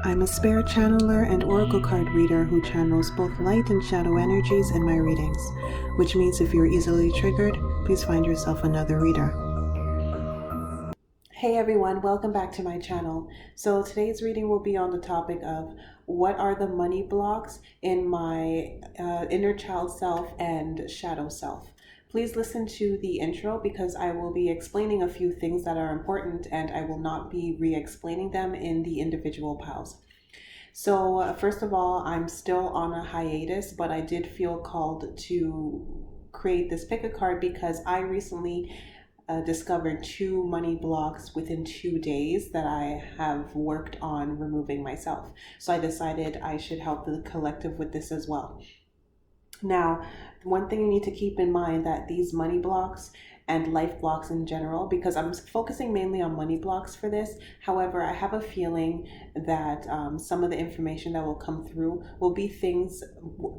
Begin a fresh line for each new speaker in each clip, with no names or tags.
I'm a spirit channeler and oracle card reader who channels both light and shadow energies in my readings, which means if you're easily triggered, please find yourself another reader. Hey everyone, welcome back to my channel. So today's reading will be on the topic of what are the money blocks in my inner child self and shadow self. Please listen to the intro because I will be explaining a few things that are important and I will not be re-explaining them in the individual piles. So first of all, I'm still on a hiatus, but I did feel called to create this pick a card because I recently discovered 2 money blocks within 2 days that I have worked on removing myself. So I decided I should help the collective with this as well. Now, one thing you need to keep in mind that these money blocks and life blocks in general, because I'm focusing mainly on money blocks for this. However, I have a feeling that some of the information that will come through will be things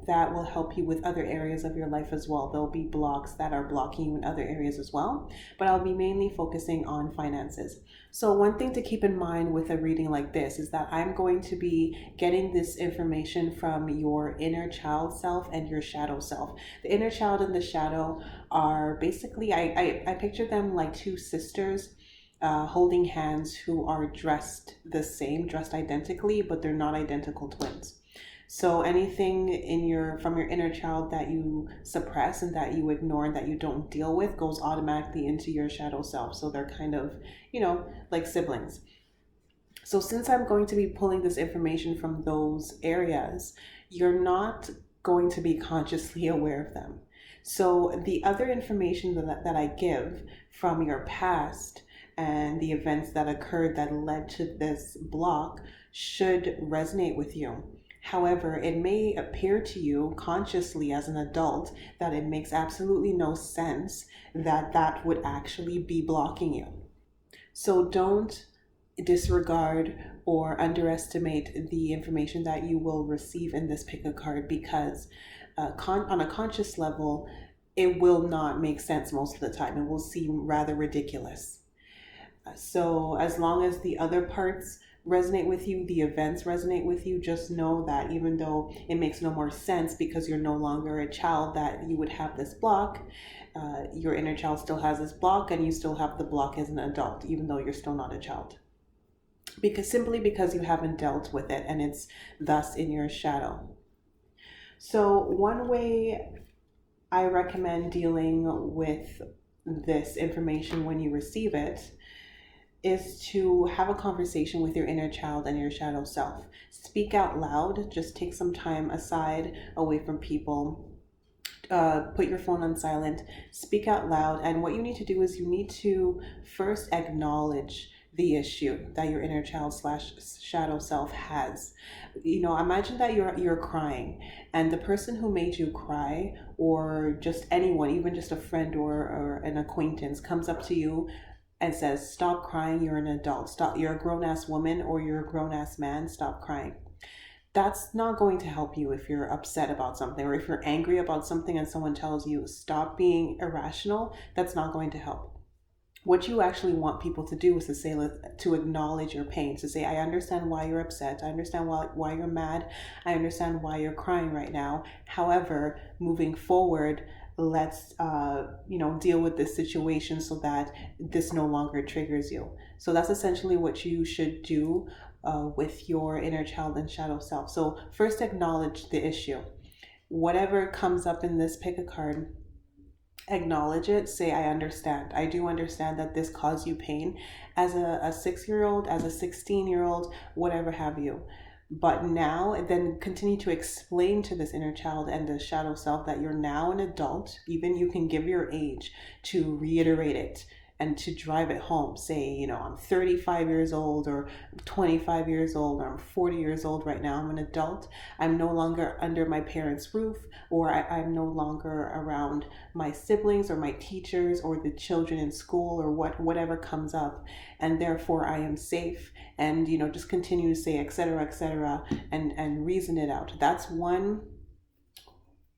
that will help you with other areas of your life as well. There'll be blocks that are blocking you in other areas as well, but I'll be mainly focusing on finances. So one thing to keep in mind with a reading like this is that I'm going to be getting this information from your inner child self and your shadow self. The inner child and the shadow are basically, I picture them like 2 sisters holding hands who are dressed the same, dressed identically, but they're not identical twins. So anything from your inner child that you suppress and that you ignore and that you don't deal with goes automatically into your shadow self. So they're kind of, like siblings. So since I'm going to be pulling this information from those areas, you're not going to be consciously aware of them. So the other information that I give from your past and the events that occurred that led to this block should resonate with you. However, it may appear to you consciously as an adult that it makes absolutely no sense that would actually be blocking you. So don't disregard or underestimate the information that you will receive in this pick a card because on a conscious level, it will not make sense most of the time. It will seem rather ridiculous. So as long as the other parts resonate with you, the events resonate with you, just know that even though it makes no more sense because you're no longer a child that you would have this block, your inner child still has this block and you still have the block as an adult, even though you're still not a child. Simply because you haven't dealt with it and it's thus in your shadow. So one way I recommend dealing with this information when you receive it is to have a conversation with your inner child and your shadow self. Speak out loud. Just take some time aside, away from people. Put your phone on silent. Speak out loud. And what you need to do is you need to first acknowledge the issue that your inner child / shadow self has. Imagine that you're crying and the person who made you cry, or just anyone, even just a friend or an acquaintance, comes up to you and says, stop crying, you're an adult. Stop, you're a grown-ass woman or you're a grown-ass man, stop crying. That's not going to help you if you're upset about something, or if you're angry about something and someone tells you stop being irrational. That's not going to help. What you actually want people to do is to acknowledge your pain, to say, I understand why you're upset. I understand why you're mad. I understand why you're crying right now. However, moving forward, let's deal with this situation so that this no longer triggers you. So that's essentially what you should do with your inner child and shadow self. So first acknowledge the issue. Whatever comes up in this pick a card, acknowledge it. Say, I understand. I do understand that this caused you pain as a 6-year-old, as a 16-year-old, whatever have you. But now, then continue to explain to this inner child and the shadow self that you're now an adult. Even you can give your age to reiterate it and to drive it home. Say, I'm 35 years old or 25 years old, or I'm 40 years old right now. I'm an adult. I'm no longer under my parents' roof, or I'm no longer around my siblings or my teachers or the children in school or whatever comes up. And therefore I am safe, and, just continue to say, et cetera, and reason it out. That's one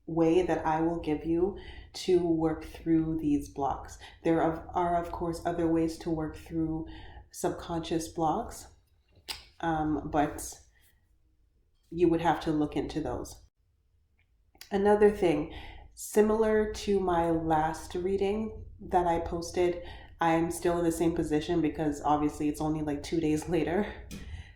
way that I will give you to work through these blocks. There are of course other ways to work through subconscious blocks, but you would have to look into those. Another thing, similar to my last reading that I posted, I'm still in the same position because obviously it's only like 2 days later.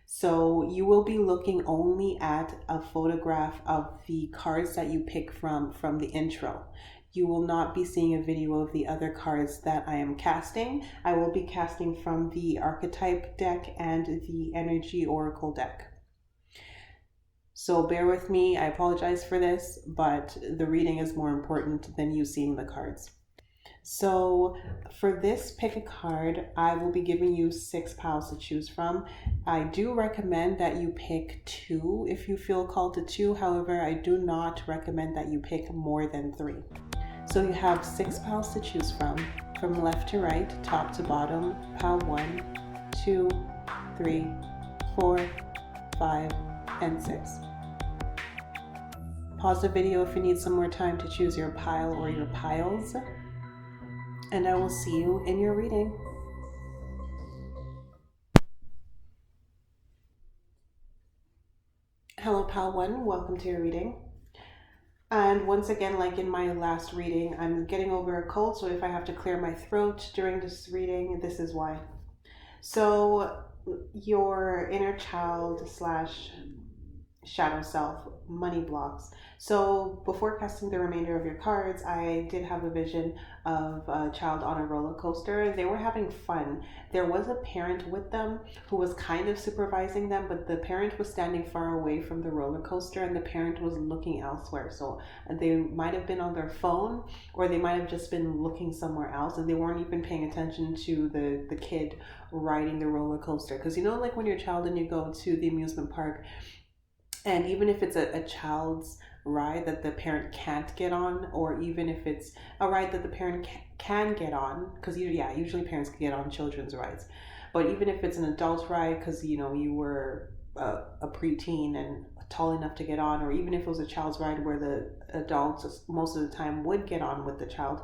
So you will be looking only at a photograph of the cards that you pick from the intro. You will not be seeing a video of the other cards that I am casting. I will be casting from the archetype deck and the energy oracle deck. So bear with me, I apologize for this, but the reading is more important than you seeing the cards. So for this pick a card, I will be giving you 6 piles to choose from. I do recommend that you pick 2 if you feel called to 2. However, I do not recommend that you pick more than 3. So you have 6 piles to choose from left to right, top to bottom, pile 1, 2, 3, 4, 5, and 6. Pause the video if you need some more time to choose your pile or your piles. And I will see you in your reading. Hello, Pile 1. Welcome to your reading. And once again, like in my last reading, I'm getting over a cold, so if I have to clear my throat during this reading, this is why. So your inner child / shadow self, money blocks. So before casting the remainder of your cards, I did have a vision of a child on a roller coaster and they were having fun. There was a parent with them who was kind of supervising them, but the parent was standing far away from the roller coaster and the parent was looking elsewhere. So they might have been on their phone or they might have just been looking somewhere else and they weren't even paying attention to the kid riding the roller coaster. Because you know, like when you're a child and you go to the amusement park, and even if it's a child's ride that the parent can't get on, or even if it's a ride that the parent can get on, because usually parents can get on children's rides, but even if it's an adult ride because you were a preteen and tall enough to get on, or even if it was a child's ride where the adults most of the time would get on with the child,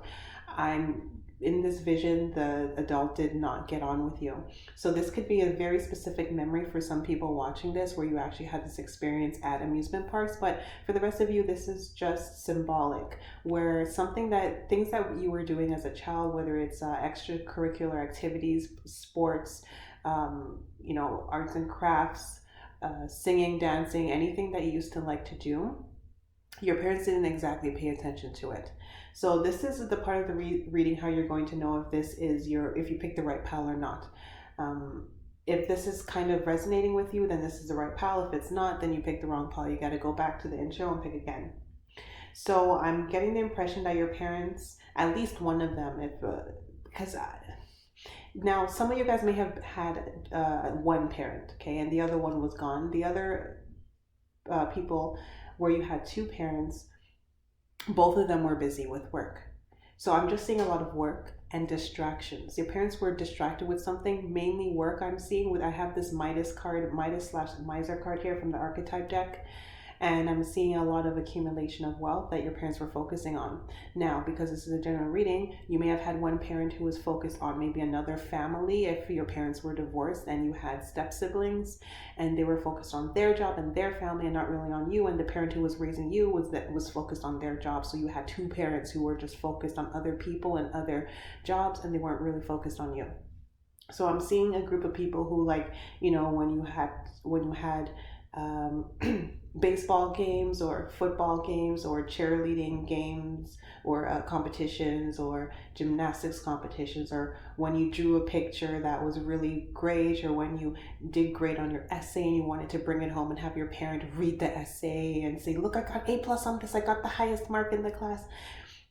I'm in this vision, the adult did not get on with you. So this could be a very specific memory for some people watching this where you actually had this experience at amusement parks. But for the rest of you, this is just symbolic, where things that you were doing as a child, whether it's extracurricular activities, sports, arts and crafts, singing, dancing, anything that you used to like to do, your parents didn't exactly pay attention to it. So this is the part of the reading how you're going to know if this is if you pick the right pile or not. If this is kind of resonating with you, then this is the right pile. If it's not, then you pick the wrong pile. You got to go back to the intro and pick again. So I'm getting the impression that your parents, at least one of them, now some of you guys may have had one parent, okay, and the other one was gone. The other people where you had 2 parents, both of them were busy with work. So I'm just seeing a lot of work and distractions. Your parents were distracted with something, mainly work. I'm seeing I have this Midas / Miser card here from the archetype deck. And I'm seeing a lot of accumulation of wealth that your parents were focusing on. Now, because this is a general reading, you may have had one parent who was focused on maybe another family. If your parents were divorced and you had step siblings and they were focused on their job and their family and not really on you, and the parent who was raising you was focused on their job. So you had 2 parents who were just focused on other people and other jobs and they weren't really focused on you. So I'm seeing a group of people who, like, when you had baseball games or football games or cheerleading games or competitions or gymnastics competitions, or when you drew a picture that was really great, or when you did great on your essay and you wanted to bring it home and have your parent read the essay and say, look, I got A+ on this, I got the highest mark in the class.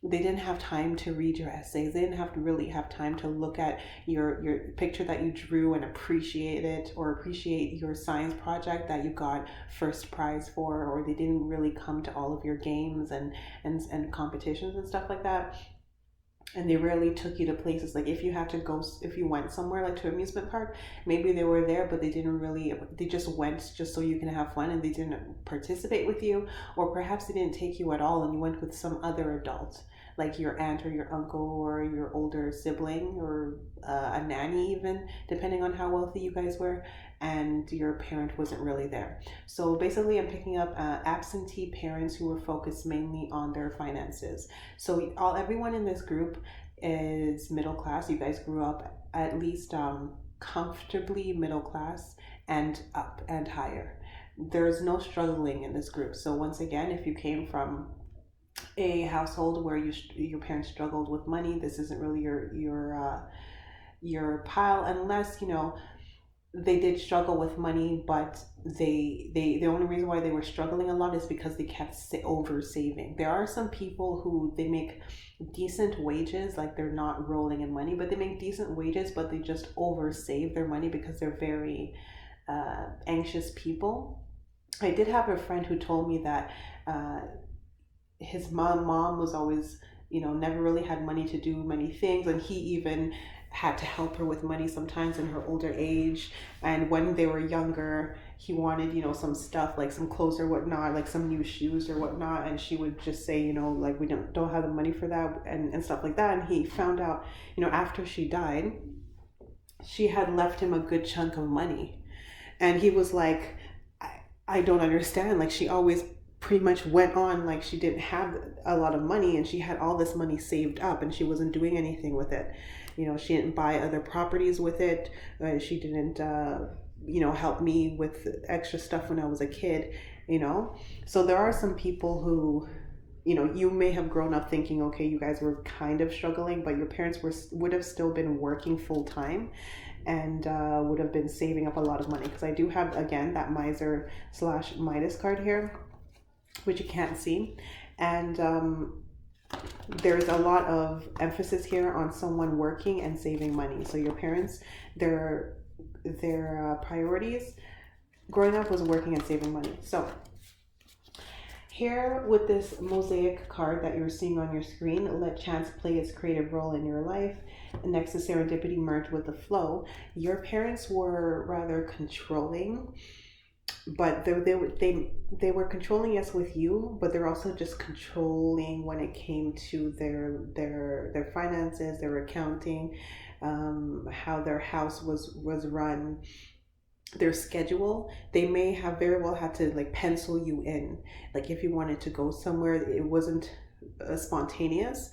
They didn't have time to read your essays. They didn't have time to look at your picture that you drew and appreciate it, or appreciate your science project that you got first prize for, or they didn't really come to all of your games and competitions and stuff like that. And they rarely took you to places, like if you went somewhere like to an amusement park, maybe they were there, but they just went just so you can have fun and they didn't participate with you, or perhaps they didn't take you at all and you went with some other adult. like your aunt or your uncle or your older sibling or a nanny, even depending on how wealthy you guys were, and your parent wasn't really there. So basically, I'm picking up absentee parents who were focused mainly on their finances. So everyone in this group is middle class. You guys grew up at least comfortably middle class and up and higher. There's no struggling in this group. So once again, if you came from a household where your parents struggled with money, this isn't really your pile, unless they did struggle with money, but the only reason why they were struggling a lot is because they kept over saving. There are some people who they make decent wages, like they're not rolling in money, but they make decent wages, but they just over save their money because they're very anxious people. I did have a friend who told me that his mom was always, never really had money to do many things, and he even had to help her with money sometimes in her older age. And when they were younger, he wanted, some stuff like some clothes or whatnot, like some new shoes or whatnot, and she would just say, like, we don't have the money for that, and stuff like that. And he found out, after she died, she had left him a good chunk of money. And he was like, I don't understand. Like, she always pretty much went on like she didn't have a lot of money, and she had all this money saved up, and she wasn't doing anything with it. She didn't buy other properties with it. She didn't, help me with extra stuff when I was a kid, So there are some people who, you may have grown up thinking, okay, you guys were kind of struggling, but your parents would have still been working full time, and would have been saving up a lot of money. Because I do have, again, that miser / Midas card here, which you can't see. And there's a lot of emphasis here on someone working and saving money. So your parents, their priorities growing up was working and saving money. So here with this mosaic card that you're seeing on your screen, let chance play its creative role in your life. Next to serendipity merge with the flow. Your parents were rather controlling, but they were controlling, yes, with you, but they're also just controlling when it came to their finances, their accounting, how their house was run, their schedule. They may have very well had to like pencil you in, like if you wanted to go somewhere, it wasn't spontaneous.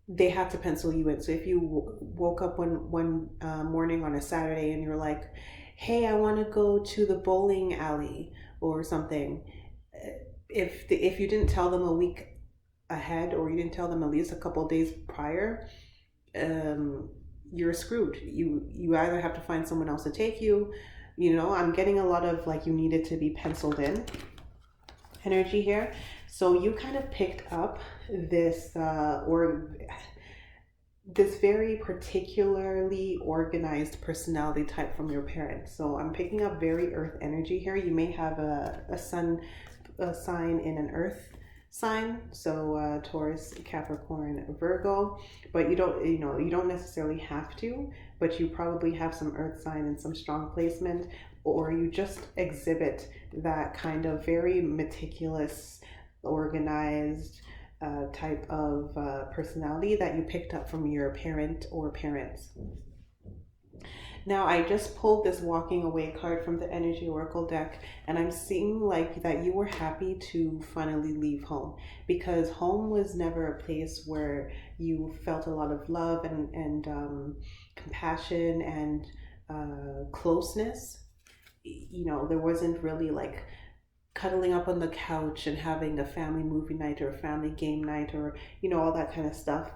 They had to pencil you in. So if you woke up one morning on a Saturday and you're like, hey, I want to go to the bowling alley or something, if you didn't tell them a week ahead, or you didn't tell them at least a couple of days prior, you're screwed. You either have to find someone else to take you. I'm getting a lot of like you needed to be penciled in energy here. So you kind of picked up this this very particularly organized personality type from your parents. So I'm picking up very earth energy here. You may have a sun sign in an earth sign, so Taurus, Capricorn, Virgo, but you don't necessarily have to, but you probably have some earth sign and some strong placement, or you just exhibit that kind of very meticulous, organized type of personality that you picked up from your parent or parents. Now, I just pulled this walking away card from the Energy Oracle deck, and I'm seeing like that you were happy to finally leave home, because home was never a place where you felt a lot of love and compassion and closeness. There wasn't really like cuddling up on the couch and having a family movie night or a family game night, or all that kind of stuff.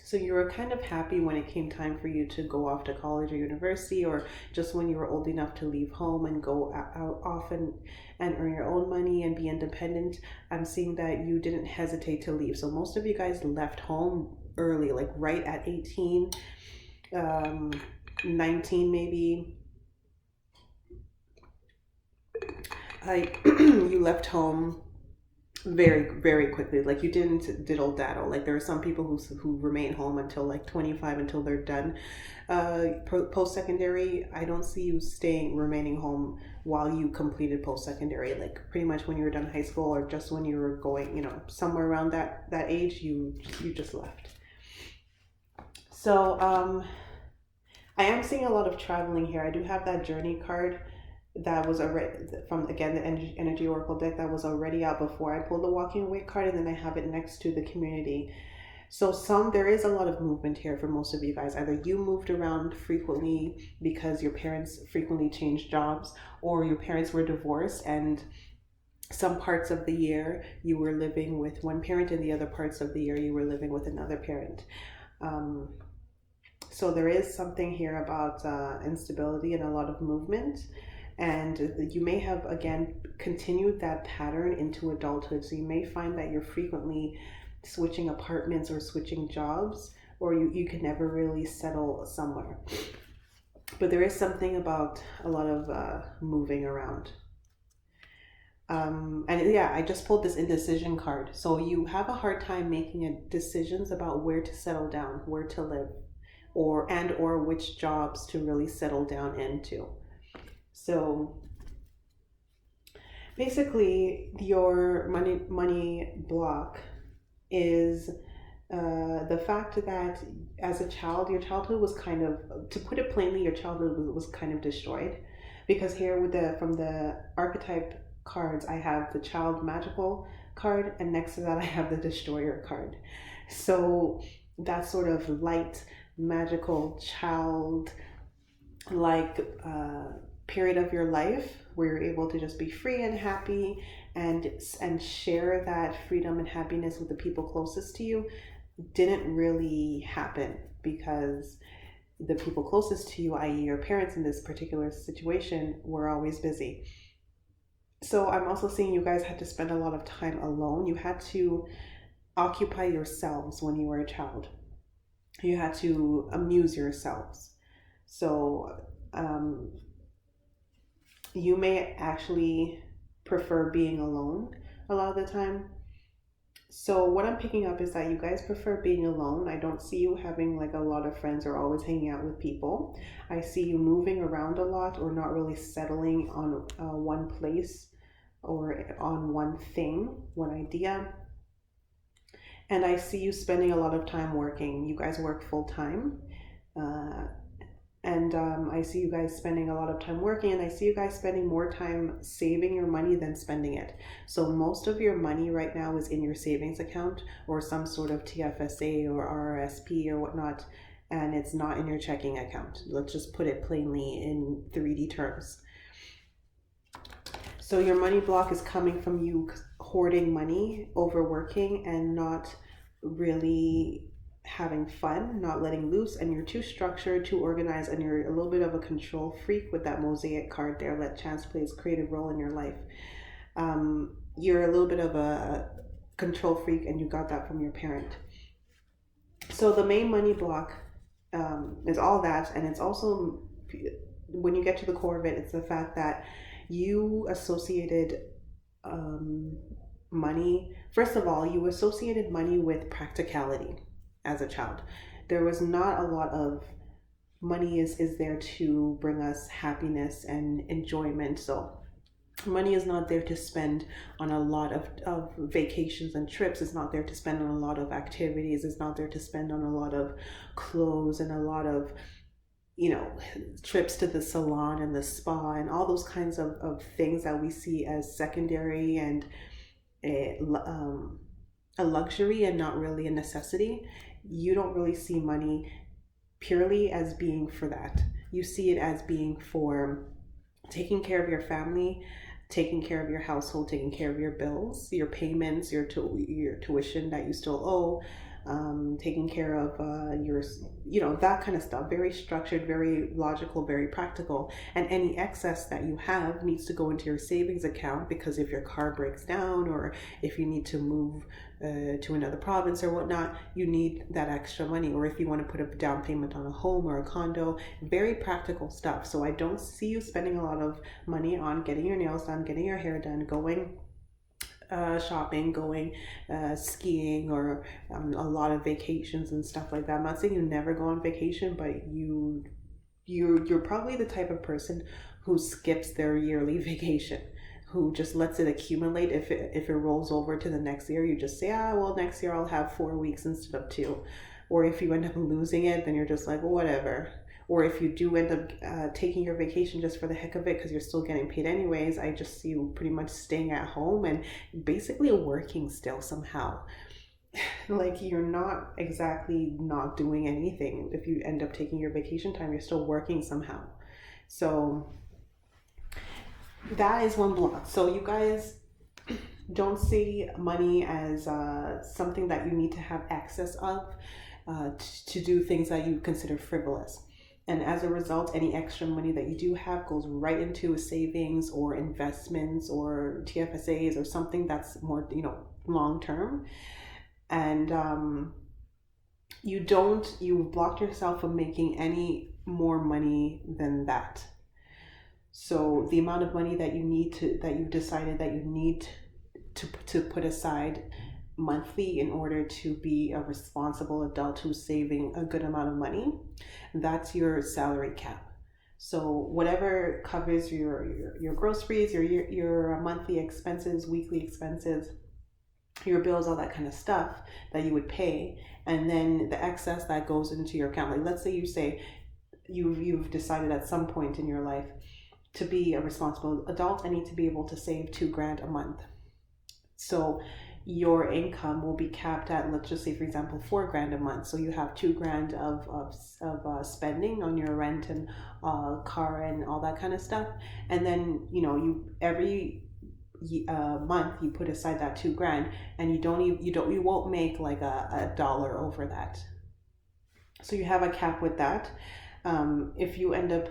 So you were kind of happy when it came time for you to go off to college or university, or just when you were old enough to leave home and go out off and earn your own money and be independent. I'm seeing that you didn't hesitate to leave. So most of you guys left home early, like right at 18, 19 maybe. You left home very, very quickly. Like, you didn't diddle daddle. Like, there are some people who remain home until like 25, until they're done post secondary. I don't see you remaining home while you completed post secondary. Like, pretty much when you were done high school, or just when you were going, somewhere around that age, you just left. So I am seeing a lot of traveling here. I do have that journey card that was already from, again, the energy oracle deck, that was already out before I pulled the walking away card, and then I have it next to the community. So there is a lot of movement here for most of you guys. Either you moved around frequently because your parents frequently changed jobs, or your parents were divorced, and some parts of the year you were living with one parent, and the other parts of the year you were living with another parent. So there is something here about instability and a lot of movement. And you may have, again, continued that pattern into adulthood. So you may find that you're frequently switching apartments or switching jobs, or you can never really settle somewhere. But there is something about a lot of moving around. And yeah, I just pulled this indecision card. So you have a hard time making decisions about where to settle down, where to live, or which jobs to really settle down into. So basically, your money block is the fact that as a child, your childhood was kind of, to put it plainly, your childhood was kind of destroyed. Because here from the archetype cards, I have the child magical card, and next to that I have the destroyer card. So that sort of light, magical, child like period of your life where you're able to just be free and happy and share that freedom and happiness with the people closest to you didn't really happen, because the people closest to you, i.e. your parents in this particular situation, were always busy. So I'm also seeing you guys had to spend a lot of time alone. You had to occupy yourselves when you were a child. You had to amuse yourselves. So you may actually prefer being alone a lot of the time. So what I'm picking up is that you guys prefer being alone. I don't see you having like a lot of friends or always hanging out with people. I see you moving around a lot, or not really settling on one place or on one thing, one idea. And I see you spending a lot of time working. You guys work full time. And I see you guys spending a lot of time working, and I see you guys spending more time saving your money than spending it. So most of your money right now is in your savings account, or some sort of TFSA or RRSP or whatnot, and it's not in your checking account. Let's just put it plainly in 3D terms. So your money block is coming from you hoarding money, overworking, and not really having fun, not letting loose, and you're too structured, too organized, and you're a little bit of a control freak with that mosaic card there. Let chance play a creative role in your life. You're a little bit of a control freak, and you got that from your parent. So the main money block is all that, and it's also, when you get to the core of it, it's the fact that you associated money. First of all, you associated money with practicality. As a child, there was not a lot of money is there to bring us happiness and enjoyment. So money is not there to spend on a lot of vacations and trips. It's not there to spend on a lot of activities. It's not there to spend on a lot of clothes and a lot of, trips to the salon and the spa and all those kinds of things that we see as secondary and a luxury and not really a necessity. You don't really see money purely as being for that. You see it as being for taking care of your family, taking care of your household, taking care of your bills, your payments, your tuition that you still owe, taking care of that kind of stuff. Very structured, very logical, very practical. And any excess that you have needs to go into your savings account, because if your car breaks down, or if you need to move to another province or whatnot, you need that extra money. Or if you want to put a down payment on a home or a condo, very practical stuff. So I don't see you spending a lot of money on getting your nails done, getting your hair done, going shopping, going skiing, or a lot of vacations and stuff like that. I'm not saying you never go on vacation, but you're probably the type of person who skips their yearly vacation, who just lets it accumulate. If it rolls over to the next year, you just say, well, next year I'll have 4 weeks instead of 2. Or if you end up losing it, then you're just like, well, whatever. Or if you do end up taking your vacation just for the heck of it because you're still getting paid anyways, I just see you pretty much staying at home and basically working still somehow. Like, you're not exactly not doing anything. If you end up taking your vacation time, you're still working somehow. So that is one block. So you guys don't see money as something that you need to have access of to do things that you consider frivolous. And as a result, any extra money that you do have goes right into savings or investments or TFSAs or something that's more, long term. And you've blocked yourself from making any more money than that. So the amount of money that you've decided that you need to put aside monthly in order to be a responsible adult who's saving a good amount of money, that's your salary cap. So whatever covers your groceries, your monthly expenses, weekly expenses, your bills, all that kind of stuff that you would pay, and then the excess that goes into your account. Like, let's say you've decided at some point in your life, to be a responsible adult, I need to be able to save $2,000 a month. So your income will be capped at, let's just say, for example, $4,000 a month. So you have $2,000 of spending on your rent and car and all that kind of stuff. And then you every month you put aside that $2,000, and you won't make like a dollar over that. So you have a cap with that. If you end up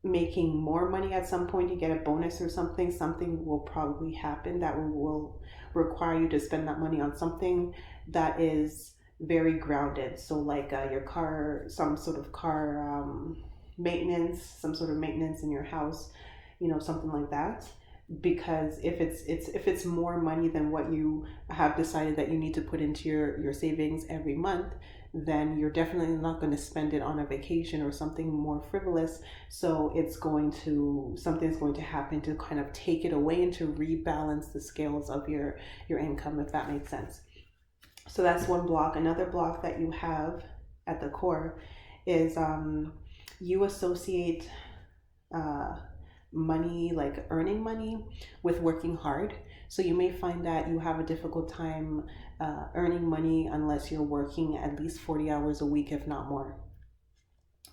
making more money at some point, you get a bonus or something will probably happen that will require you to spend that money on something that is very grounded. So like your car, some sort of car maintenance, some sort of maintenance in your house, something like that. Because if it's more money than what you have decided that you need to put into your savings every month, then you're definitely not going to spend it on a vacation or something more frivolous. So something's going to happen to kind of take it away and to rebalance the scales of your income, if that makes sense. So that's one block. Another block that you have at the core is you associate money, like earning money, with working hard. So you may find that you have a difficult time earning money unless you're working at least 40 hours a week, if not more.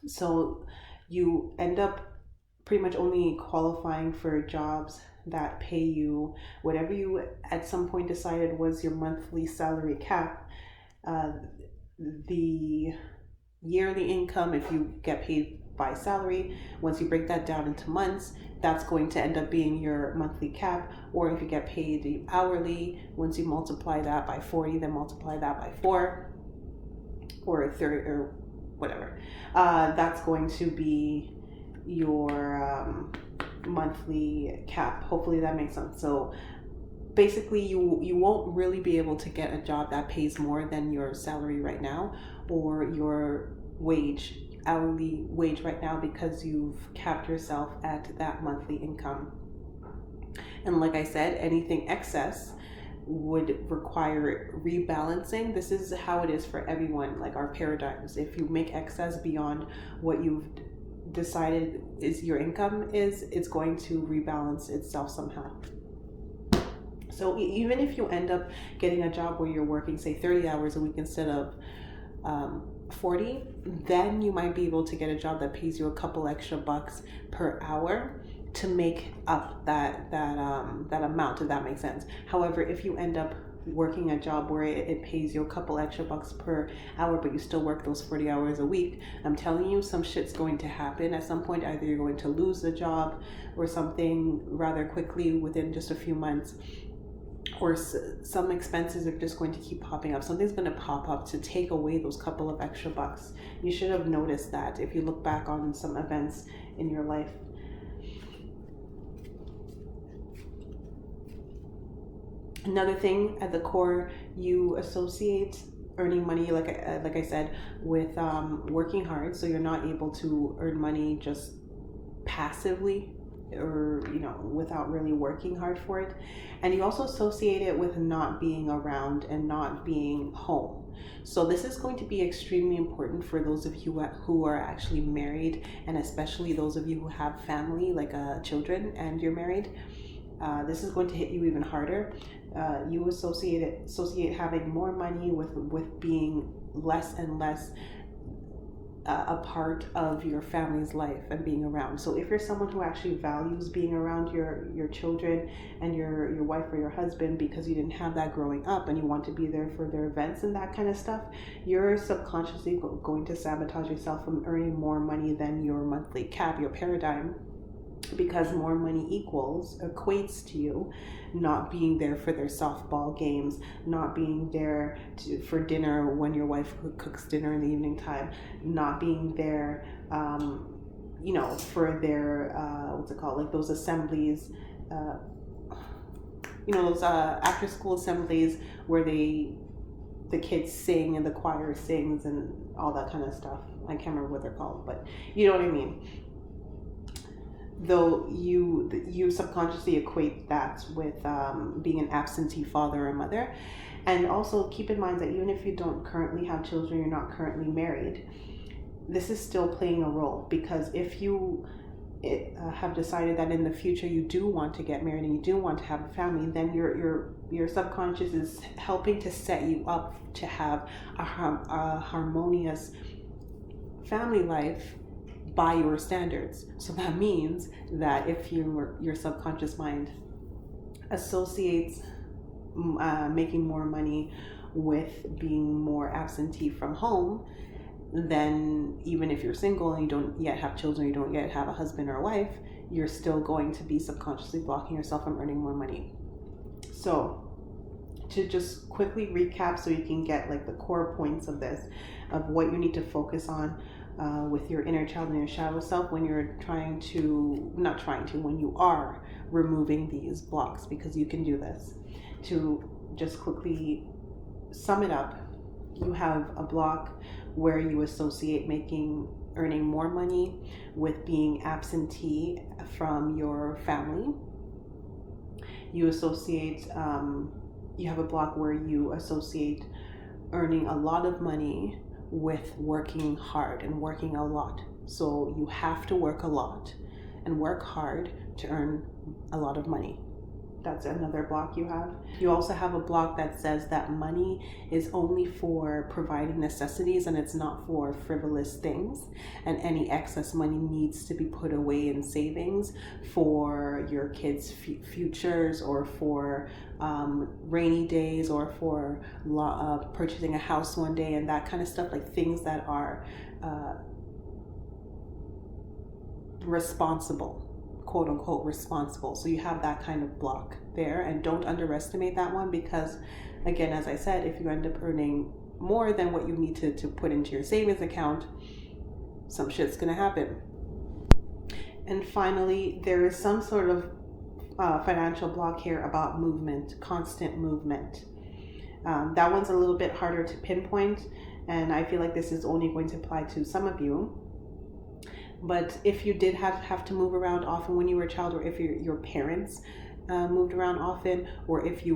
So you end up pretty much only qualifying for jobs that pay you whatever you at some point decided was your monthly salary cap. The yearly income, if you get paid by salary, once you break that down into months, that's going to end up being your monthly cap. Or if you get paid hourly, once you multiply that by 40, then multiply that by 4 or 30 or whatever, that's going to be your monthly cap. Hopefully that makes sense. So basically you won't really be able to get a job that pays more than your salary right now, or your hourly wage right now, because you've capped yourself at that monthly income. And like I said, anything excess would require rebalancing. This is how it is for everyone, like our paradigms. If you make excess beyond what you've decided is your income it's going to rebalance itself somehow. So even if you end up getting a job where you're working, say, 30 hours a week instead of 40, then you might be able to get a job that pays you a couple extra bucks per hour to make up that amount, if that makes sense. However, if you end up working a job where it pays you a couple extra bucks per hour, but you still work those 40 hours a week, I'm telling you, some shit's going to happen at some point. Either you're going to lose the job or something rather quickly within just a few months, or some expenses are just going to keep popping up. Something's going to pop up to take away those couple of extra bucks. You should have noticed that if you look back on some events in your life. Another thing at the core, you associate earning money, like I said, with working hard. So you're not able to earn money just passively, or without really working hard for it. And you also associate it with not being around and not being home. So this is going to be extremely important for those of you who are actually married, and especially those of you who have family, like children, and you're married. This is going to hit you even harder. You associate having more money with being less and less a part of your family's life and being around. So if you're someone who actually values being around your children and your wife or your husband, because you didn't have that growing up, and you want to be there for their events and that kind of stuff, you're subconsciously going to sabotage yourself from earning more money than your monthly cap, your paradigm, because more money equates to you not being there for their softball games, not being there for dinner when your wife cooks dinner in the evening time, not being there for their what's it called, like those assemblies, those after school assemblies where the kids sing and the choir sings and all that kind of stuff. I can't remember what they're called, but you know what I mean. Though you subconsciously equate that with being an absentee father or mother. And also keep in mind that even if you don't currently have children, you're not currently married, this is still playing a role. Because if you have decided that in the future you do want to get married and you do want to have a family, then your subconscious is helping to set you up to have a harmonious family life by your standards. So that means that if your subconscious mind associates making more money with being more absentee from home, then even if you're single and you don't yet have children, you don't yet have a husband or a wife, you're still going to be subconsciously blocking yourself from earning more money. So to just quickly recap, so you can get like the core points of this, of what you need to focus on with your inner child and your shadow self when you're when you are removing these blocks, because you can do this. To just quickly sum it up, you have a block where you associate earning more money with being absentee from your family. You have a block where you associate earning a lot of money with working hard and working a lot. So you have to work a lot and work hard to earn a lot of money. That's another block you have. You also have a block that says that money is only for providing necessities and it's not for frivolous things. And any excess money needs to be put away in savings for your kids' futures, or for rainy days, or for purchasing a house one day, and that kind of stuff, like things that are responsible, quote unquote responsible. So you have that kind of block there, and don't underestimate that one, because again, as I said, if you end up earning more than what you need to put into your savings account, some shit's gonna happen. And finally, there is some sort of financial block here about movement, constant movement. That one's a little bit harder to pinpoint, and I feel like this is only going to apply to some of you. But if you did have to move around often when you were a child, or if your parents moved around often, or if you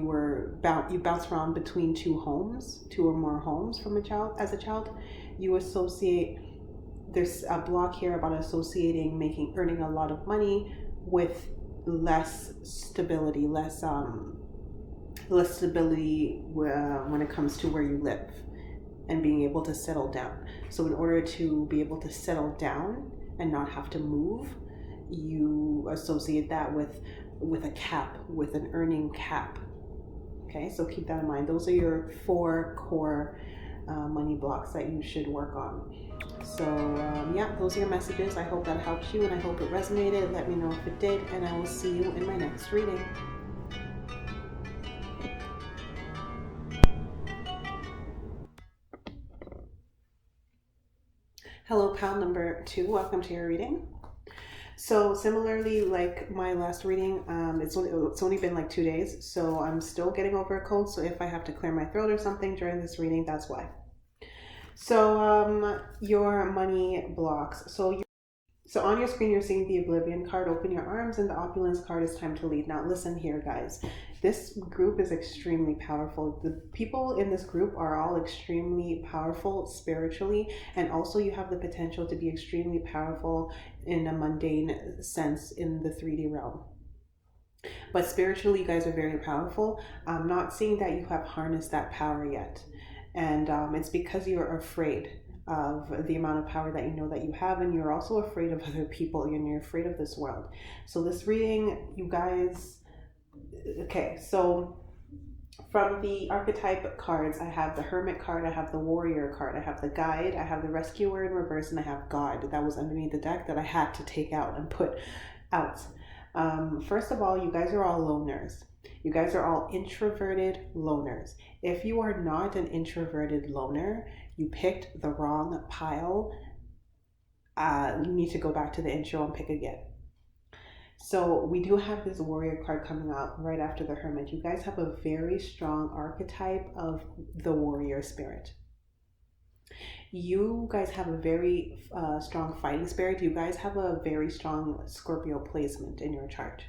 bounced around between two or more homes as a child, you associate, there's a block here about associating earning a lot of money with less stability when it comes to where you live and being able to settle down. So in order to be able to settle down and not have to move, you associate that with a cap, with an earning cap. Okay, so keep that in mind. Those are your 4 core money blocks that you should work on. So those are your messages. I hope that helps you, and I hope it resonated. Let me know if it did, and I will see you in my next reading. Hello, pal number 2. Welcome to your reading. So similarly, like my last reading, it's only been like 2 days, so I'm still getting over a cold. So if I have to clear my throat or something during this reading, that's why. So your money blocks. So on your screen, you're seeing the Oblivion card. Open your arms, and the Opulence card is time to lead. Now listen here, guys. This group is extremely powerful. The people in this group are all extremely powerful spiritually, and also you have the potential to be extremely powerful in a mundane sense in the 3D realm. But spiritually, you guys are very powerful. I'm not seeing that you have harnessed that power yet. And it's because you're afraid of the amount of power that you know that you have, and you're also afraid of other people, and you're afraid of this world. So this reading, you guys, okay, so from the archetype cards, I have the Hermit card, I have the Warrior card, I have the Guide, I have the Rescuer in reverse, and I have God. That was underneath the deck that I had to take out and put out. First of all, you guys are all loners. You guys are all introverted loners. If you are not an introverted loner, you picked the wrong pile. You need to go back to the intro and pick again. So we do have this Warrior card coming out right after the Hermit. You guys have a very strong archetype of the warrior spirit. You guys have a very strong fighting spirit. You guys have a very strong Scorpio placement in your chart.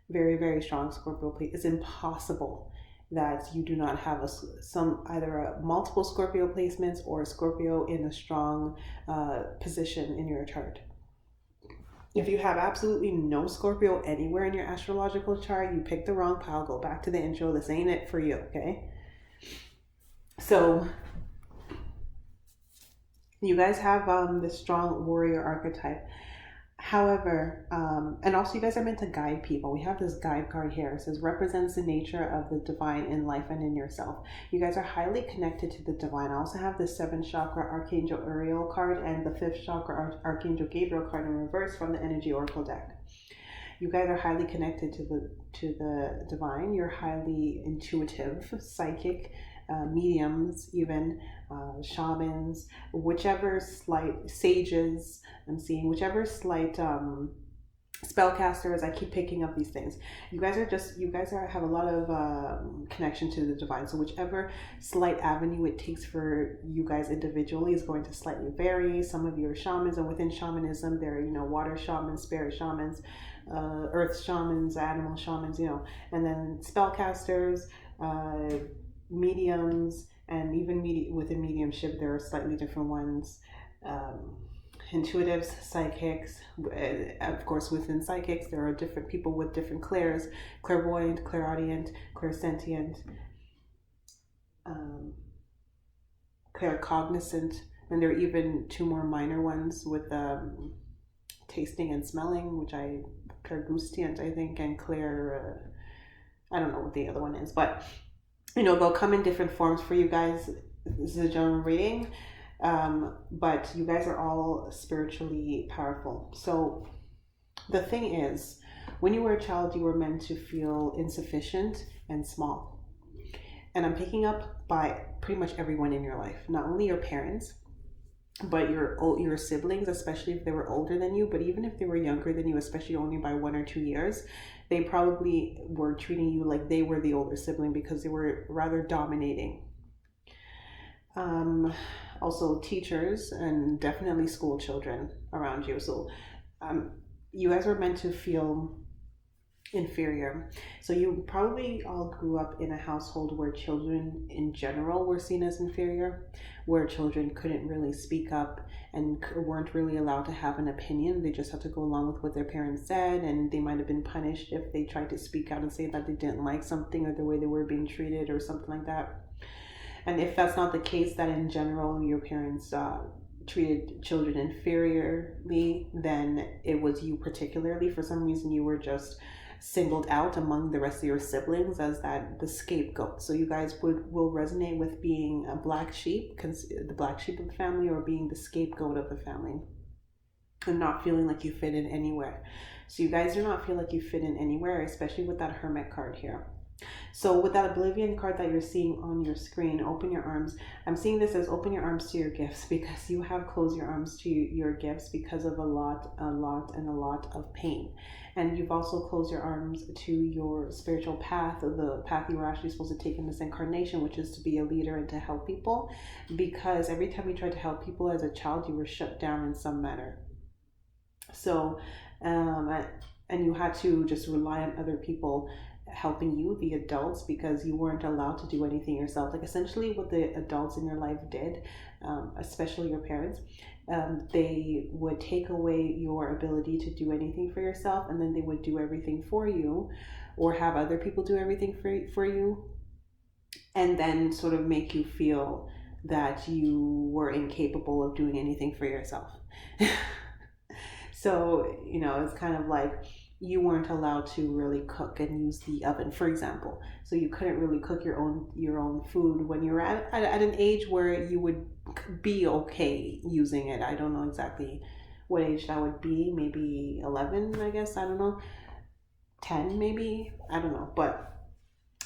Very, very strong Scorpio placement. It's impossible that you do not have either multiple Scorpio placements or a Scorpio in a strong position in your chart. If you have absolutely no Scorpio anywhere in your astrological chart, you picked the wrong pile. Go back to the intro. This ain't it for you, okay? So you guys have this strong warrior archetype. However, and also you guys are meant to guide people. We have this guide card here. It says represents the nature of the divine in life and in yourself. You guys are highly connected to the divine. I also have the 7th chakra Archangel Uriel card and the 5th chakra Archangel Gabriel card in reverse from the Energy Oracle deck. You guys are highly connected to the divine. You're highly intuitive, psychic, mediums, even shamans, whichever slight sages. I'm seeing whichever slight spellcasters. I keep picking up these things. You guys have a lot of connection to the divine. So whichever slight avenue it takes for you guys individually is going to slightly vary. Some of you are shamans, and within shamanism, there are water shamans, spirit shamans, earth shamans, animal shamans, and then spellcasters, mediums, and even within mediumship there are slightly different ones. Intuitives, psychics, of course within psychics there are different people with different clairs: clairvoyant, clairaudient, clairsentient, claircognizant, and there are even 2 more minor ones with tasting and smelling, which clairgustient I think, and clair I don't know what the other one is, but they'll come in different forms for you guys. This is a general reading, but you guys are all spiritually powerful. So the thing is, when you were a child, you were meant to feel insufficient and small. And I'm picking up by pretty much everyone in your life, not only your parents, but your siblings, especially if they were older than you, but even if they were younger than you, especially only by 1 or 2 years, they probably were treating you like they were the older sibling because they were rather dominating. Also teachers and definitely school children around you. So you guys were meant to feel inferior. So you probably all grew up in a household where children in general were seen as inferior, where children couldn't really speak up and weren't really allowed to have an opinion. They just had to go along with what their parents said, and they might have been punished if they tried to speak out and say that they didn't like something or the way they were being treated or something like that. And if that's not the case, that in general your parents treated children inferiorly, then it was you particularly. For some reason you were just singled out among the rest of your siblings as the scapegoat. So you guys will resonate with being a black sheep, the black sheep of the family, or being the scapegoat of the family, and not feeling like you fit in anywhere. So you guys do not feel like you fit in anywhere, especially with that Hermit card here. So with that Oblivion card that you're seeing on your screen, open your arms. I'm seeing this as open your arms to your gifts, because you have closed your arms to your gifts because of a lot of pain. And you've also closed your arms to your spiritual path, or the path you were actually supposed to take in this incarnation, which is to be a leader and to help people. Because every time you tried to help people as a child, you were shut down in some manner. So, and you had to just rely on other people helping you, the adults, because you weren't allowed to do anything yourself. Like essentially what the adults in your life did, especially your parents, they would take away your ability to do anything for yourself, and then they would do everything for you, or have other people do everything for you, and then sort of make you feel that you were incapable of doing anything for yourself. So, it's kind of like you weren't allowed to really cook and use the oven, for example. So you couldn't really cook your own food when you're at an age where you would be okay using it. I don't know exactly what age that would be. Maybe 11, I guess. I don't know. 10, maybe. I don't know. But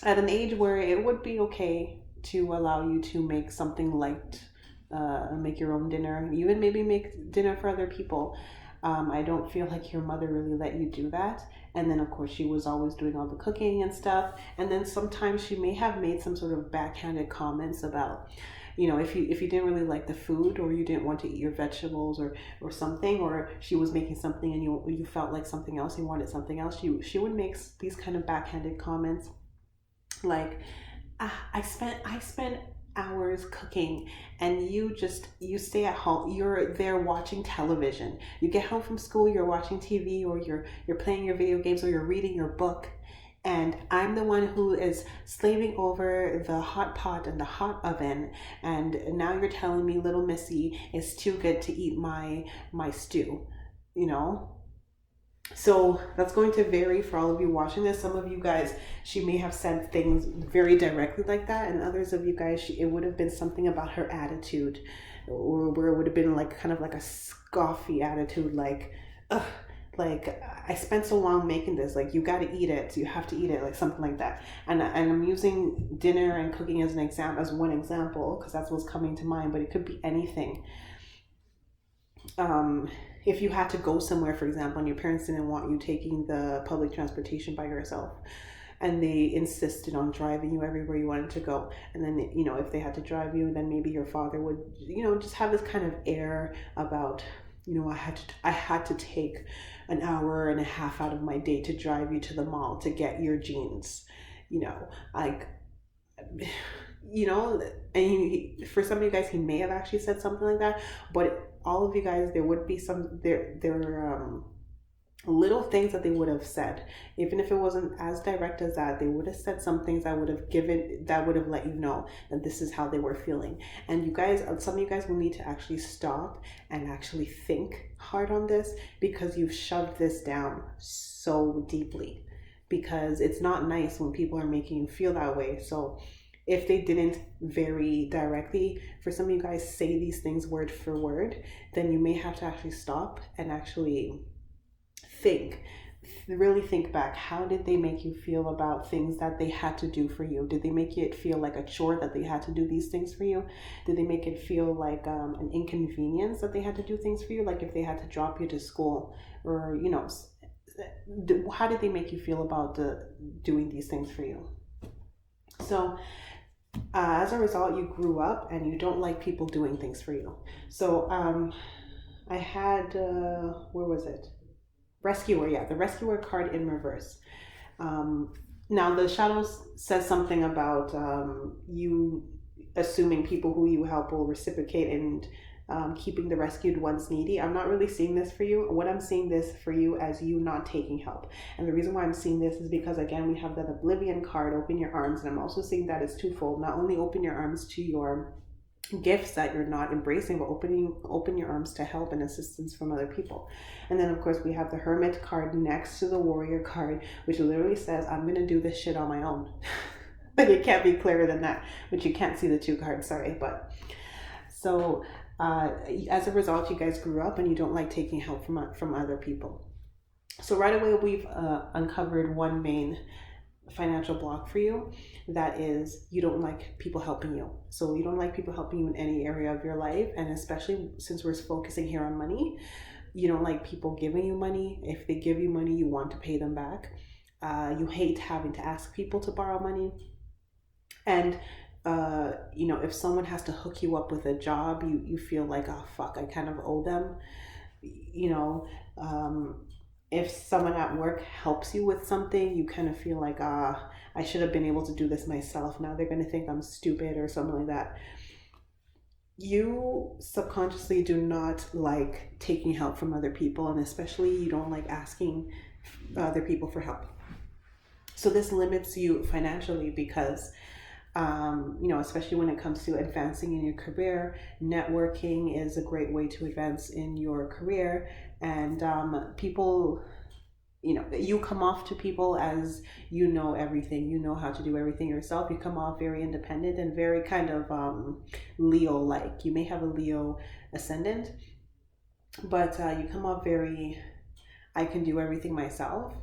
at an age where it would be okay to allow you to make something light, make your own dinner, even maybe make dinner for other people. I don't feel like your mother really let you do that. And then, of course, she was always doing all the cooking and stuff. And then sometimes she may have made some sort of backhanded comments about, if you didn't really like the food, or you didn't want to eat your vegetables, or something, or she was making something and you felt like something else, you wanted something else, she would make these kind of backhanded comments like, I spent hours cooking, and you stay at home, you're there watching television. You get home from school, you're watching TV, or you're playing your video games, or you're reading your book, and I'm the one who is slaving over the hot pot and the hot oven, and now you're telling me little Missy is too good to eat my stew. So that's going to vary for all of you watching this. Some of you guys, she may have said things very directly like that, and others of you guys, it would have been something about her attitude, or where it would have been like kind of like a scoffy attitude, like, ugh, like, I spent so long making this, like, you got to eat it, you have to eat it, like something like that. And I'm using dinner and cooking as one example, because that's what's coming to mind, but it could be anything. If you had to go somewhere, for example, and your parents didn't want you taking the public transportation by yourself, and they insisted on driving you everywhere you wanted to go, and then, if they had to drive you, then maybe your father would, just have this kind of air about, I had to take an hour and a half out of my day to drive you to the mall to get your jeans, like, and for some of you guys, he may have actually said something like that, but all of you guys, there would be little things that they would have said. Even if it wasn't as direct as that, they would have said some things that would have let you know that this is how they were feeling. And you guys, some of you guys will need to actually stop and actually think hard on this, because you've shoved this down so deeply, because it's not nice when people are making you feel that way. So if they didn't very directly, for some of you guys, say these things word for word, then you may have to actually stop and actually really think back. How did they make you feel about things that they had to do for you? Did they make it feel like a chore that they had to do these things for you? Did they make it feel like an inconvenience that they had to do things for you? Like if they had to drop you to school, or, how did they make you feel about doing these things for you? So as a result, you grew up and you don't like people doing things for you. So I had, where was it? Rescuer, yeah, the Rescuer card in reverse. Now the shadows says something about you assuming people who you help will reciprocate, and keeping the rescued ones needy. I'm not really seeing this for you. What I'm seeing this for you as you not taking help. And the reason why I'm seeing this is because, again, we have that Oblivion card, open your arms. And I'm also seeing that it's twofold. Not only open your arms to your gifts that you're not embracing, but open your arms to help and assistance from other people. And then, of course, we have the Hermit card next to the Warrior card, which literally says, I'm going to do this shit on my own. But it can't be clearer than that, which you can't see the two cards, sorry. But so as a result, you guys grew up and you don't like taking help from other people. So right away, we've uncovered one main financial block for you, that is, you don't like people helping you. So you don't like people helping you in any area of your life, and especially since we're focusing here on money, you don't like people giving you money. If they give you money, you want to pay them back. You hate having to ask people to borrow money. And if someone has to hook you up with a job, you feel like, oh fuck, I kind of owe them. you know if someone at work helps you with something, you kind of feel like, I should have been able to do this myself. Now they're going to think I'm stupid or something like that. You subconsciously do not like taking help from other people, and especially you don't like asking other people for help. So this limits you financially because especially when it comes to advancing in your career, networking is a great way to advance in your career. And people, you come off to people as everything, how to do everything yourself. You come off very independent and very kind of Leo-like. You may have a Leo ascendant, but you come off very, I can do everything myself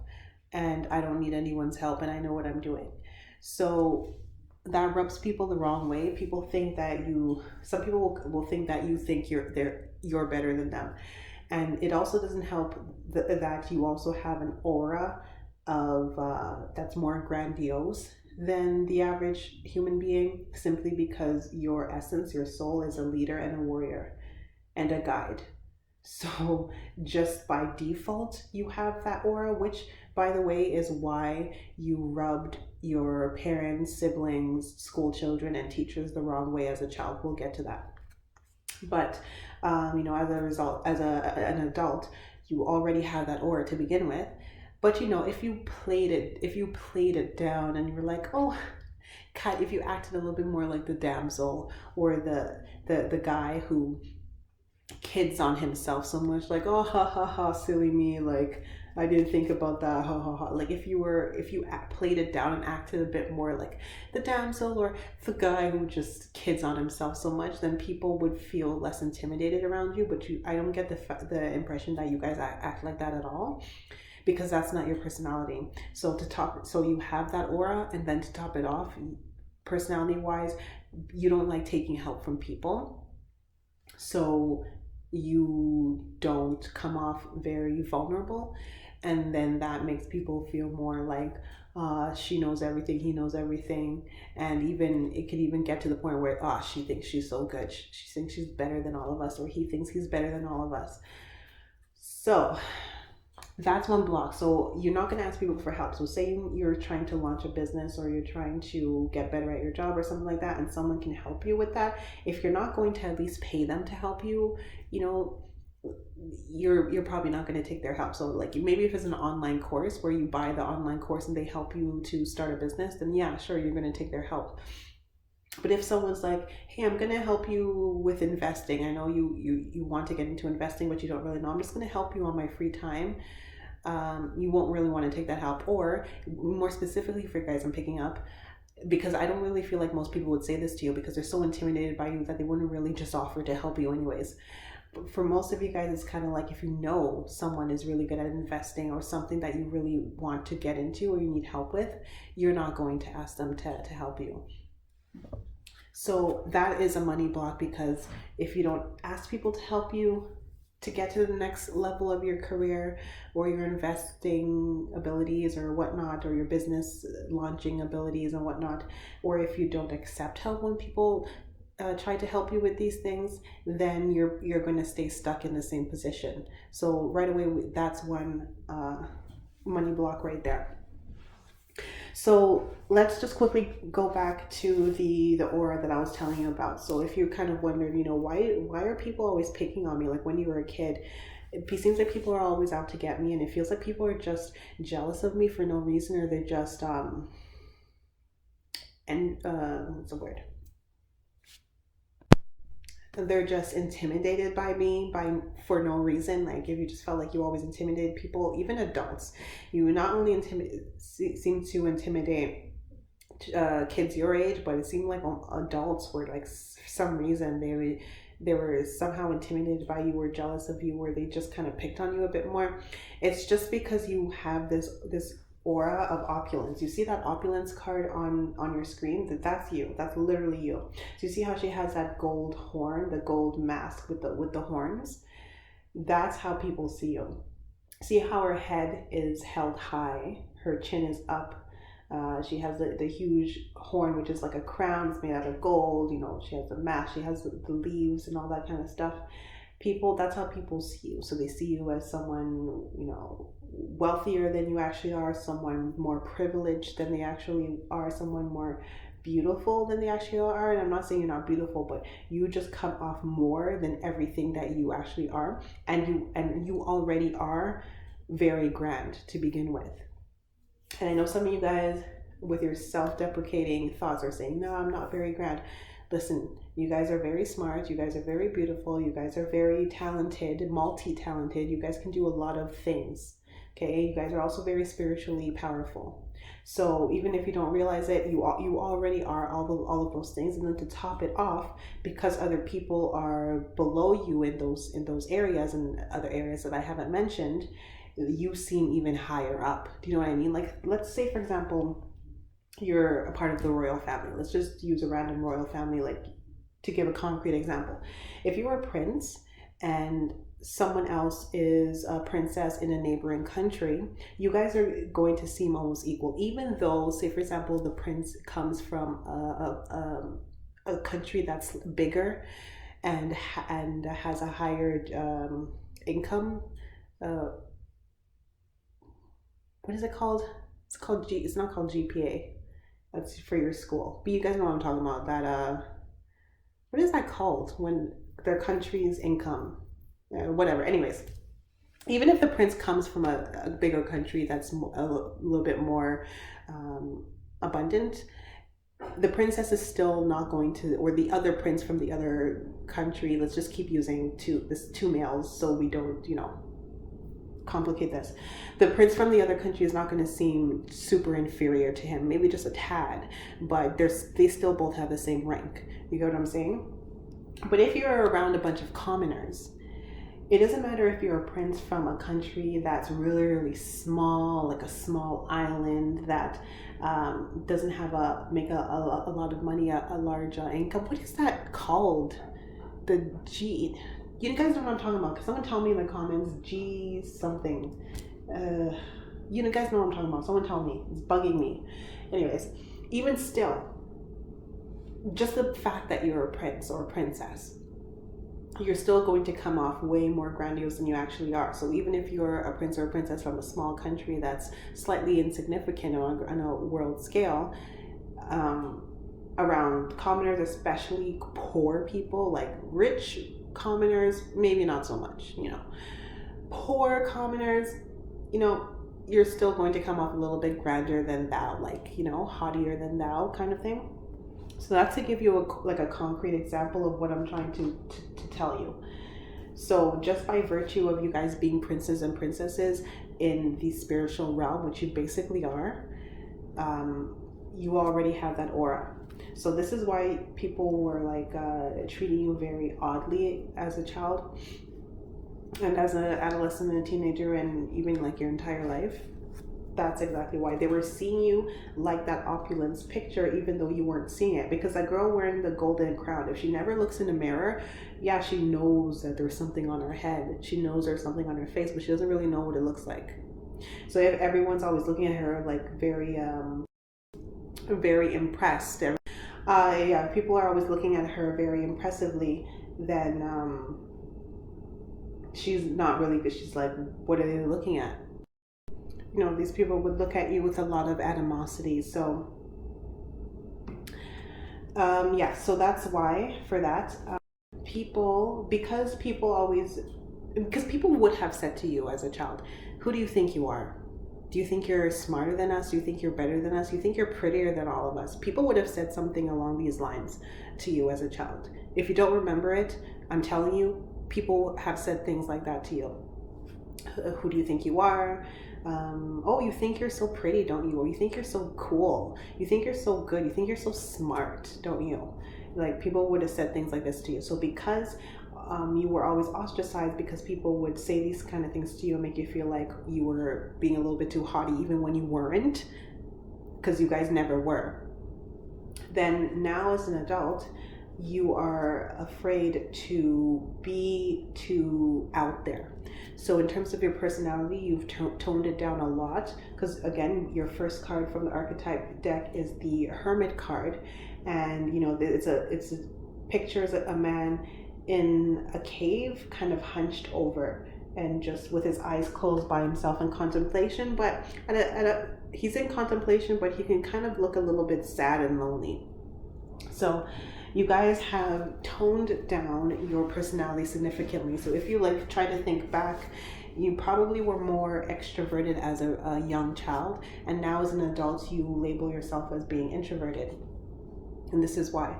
and I don't need anyone's help and I know what I'm doing. So that rubs people the wrong way. People think that some people will think that you think you're better than them. And it also doesn't help that you also have an aura of that's more grandiose than the average human being, simply because your essence, your soul, is a leader and a warrior and a guide. So just by default, you have that aura, which, by the way, is why you rubbed your parents, siblings, school children, and teachers the wrong way as a child. We'll get to that. But, as a result, as an adult, you already have that aura to begin with. But, if you played it down and you're like, oh, Kat, if you acted a little bit more like the damsel or the guy who kids on himself so much, like, oh, ha ha ha, silly me, like I didn't think about that, ha ha ha. Like if you played it down and acted a bit more like the damsel or the guy who just kids on himself so much, then people would feel less intimidated around you. But I don't get the impression that you guys act like that at all, because that's not your personality. So you have that aura, and then to top it off, personality wise, you don't like taking help from people. So you don't come off very vulnerable, and then that makes people feel more like she knows everything, he knows everything. And even it could even get to the point where she thinks she's so good, she thinks she's better than all of us, or he thinks he's better than all of us. So that's one block. So you're not going to ask people for help. So say you're trying to launch a business, or you're trying to get better at your job or something like that, and someone can help you with that. If you're not going to at least pay them to help you, you're probably not going to take their help. So like maybe if it's an online course where you buy the online course and they help you to start a business, then yeah, sure, you're going to take their help. But if someone's like, hey, I'm going to help you with investing, I know you want to get into investing, but you don't really know, I'm just going to help you on my free time. You won't really want to take that help. Or more specifically for guys, I'm picking up, because I don't really feel like most people would say this to you, because they're so intimidated by you that they wouldn't really just offer to help you anyways. But for most of you guys, it's kind of like, if you know someone is really good at investing or something that you really want to get into or you need help with, you're not going to ask them to help you. So that is a money block, because if you don't ask people to help you to get to the next level of your career or your investing abilities or whatnot, or your business launching abilities and whatnot, or if you don't accept help when people try to help you with these things, then you're going to stay stuck in the same position. So right away, that's one money block right there. So let's just quickly go back to the aura that I was telling you about. So if you kind of wondered, why are people always picking on me? Like when you were a kid, it seems like people are always out to get me, and it feels like people are just jealous of me for no reason, or they're just what's the word? They're just intimidated by me for no reason. Like if you just felt like you always intimidated people, even adults, you not only seem to intimidate kids your age, but it seemed like adults were like, for some reason they were somehow intimidated by you or jealous of you, or they just kind of picked on you a bit more. It's just because you have this aura of opulence. You see that opulence card on your screen? That's you. That's literally you. So you see how she has that gold horn, the gold mask with the horns? That's how people see you. See how her head is held high, her chin is up. She has the huge horn, which is like a crown. It's made out of gold. You know, she has the mask. She has the leaves and all that kind of stuff. People, that's how people see you. So they see you as someone, you know, wealthier than you actually are, someone more privileged than they actually are, someone more beautiful than they actually are. And I'm not saying you're not beautiful, but you just come off more than everything that you actually are. And you already are very grand to begin with. And I know some of you guys with your self-deprecating thoughts are saying, no, I'm not very grand. Listen, you guys are very smart. You guys are very beautiful. You guys are very talented, multi-talented. You guys can do a lot of things. Okay, you guys are also very spiritually powerful. So even if you don't realize it, you already are all of those things. And then to top it off, because other people are below you in those areas and other areas that I haven't mentioned, you seem even higher up. Do you know what I mean? Like, let's say, for example, you're a part of the royal family. Let's just use a random royal family, like, to give a concrete example. If you're a prince and someone else is a princess in a neighboring country, you guys are going to seem almost equal, even though, say for example, the prince comes from a country that's bigger and has a higher income. What is it called? It's not called GPA. That's for your school. But you guys know what I'm talking about. That what is that called when their country's income? Whatever. Anyways, even if the prince comes from a bigger country that's a little bit more abundant, the princess is still not going to, or the other prince from the other country, let's just keep using two males so we don't, you know, complicate this. The prince from the other country is not going to seem super inferior to him, maybe just a tad, but they still both have the same rank. You get what I'm saying? But if you're around a bunch of commoners, it doesn't matter if you're a prince from a country that's really, really small, like a small island that doesn't have make a lot of money, a large income. What is that called? The G. You guys know what I'm talking about? Because someone tell me in the comments, G something. You guys know what I'm talking about. Someone tell me. It's bugging me. Anyways, even still, just the fact that you're a prince or a princess, you're still going to come off way more grandiose than you actually are. So even if you're a prince or a princess from a small country that's slightly insignificant on a world scale, around commoners, especially poor people, like rich commoners, maybe not so much, you know. Poor commoners, you know, you're still going to come off a little bit grander than thou, like, you know, haughtier than thou kind of thing. So that's to give you a concrete example of what I'm trying to tell you. So just by virtue of you guys being princes and princesses in the spiritual realm, which you basically are, you already have that aura. So this is why people were like treating you very oddly as a child and as an adolescent and a teenager, and even like your entire life. That's exactly why they were seeing you like that opulence picture, even though you weren't seeing it. Because that girl wearing the golden crown, if she never looks in a mirror, yeah, she knows that there's something on her head. She knows there's something on her face, but she doesn't really know what it looks like. So if everyone's always looking at her like very impressed. Yeah, people are always looking at her very impressively, then she's not really good. She's like, what are they looking at? You know, these people would look at you with a lot of animosity. So yeah, so that's why for that because people would have said to you as a child, who do you think you are? Do you think you're smarter than us? Do you think you're better than us? Do you think you're prettier than all of us? People would have said something along these lines to you as a child. If you don't remember it, I'm telling you, people have said things like that to you. Who do you think you are? Oh, you think you're so pretty, don't you? Or you think you're so cool. You think you're so good. You think you're so smart, don't you? Like, people would have said things like this to you. So because you were always ostracized because people would say these kind of things to you and make you feel like you were being a little bit too haughty even when you weren't, because you guys never were. Then now as an adult, you are afraid to be too out there. So in terms of your personality, you've toned it down a lot, because again, your first card from the archetype deck is the Hermit card, and you know it's a pictures a man in a cave, kind of hunched over and just with his eyes closed by himself in contemplation. But he's in contemplation, but he can kind of look a little bit sad and lonely. So you guys have toned down your personality significantly. So if you like try to think back, you probably were more extroverted as a young child, and now as an adult you label yourself as being introverted, and this is why.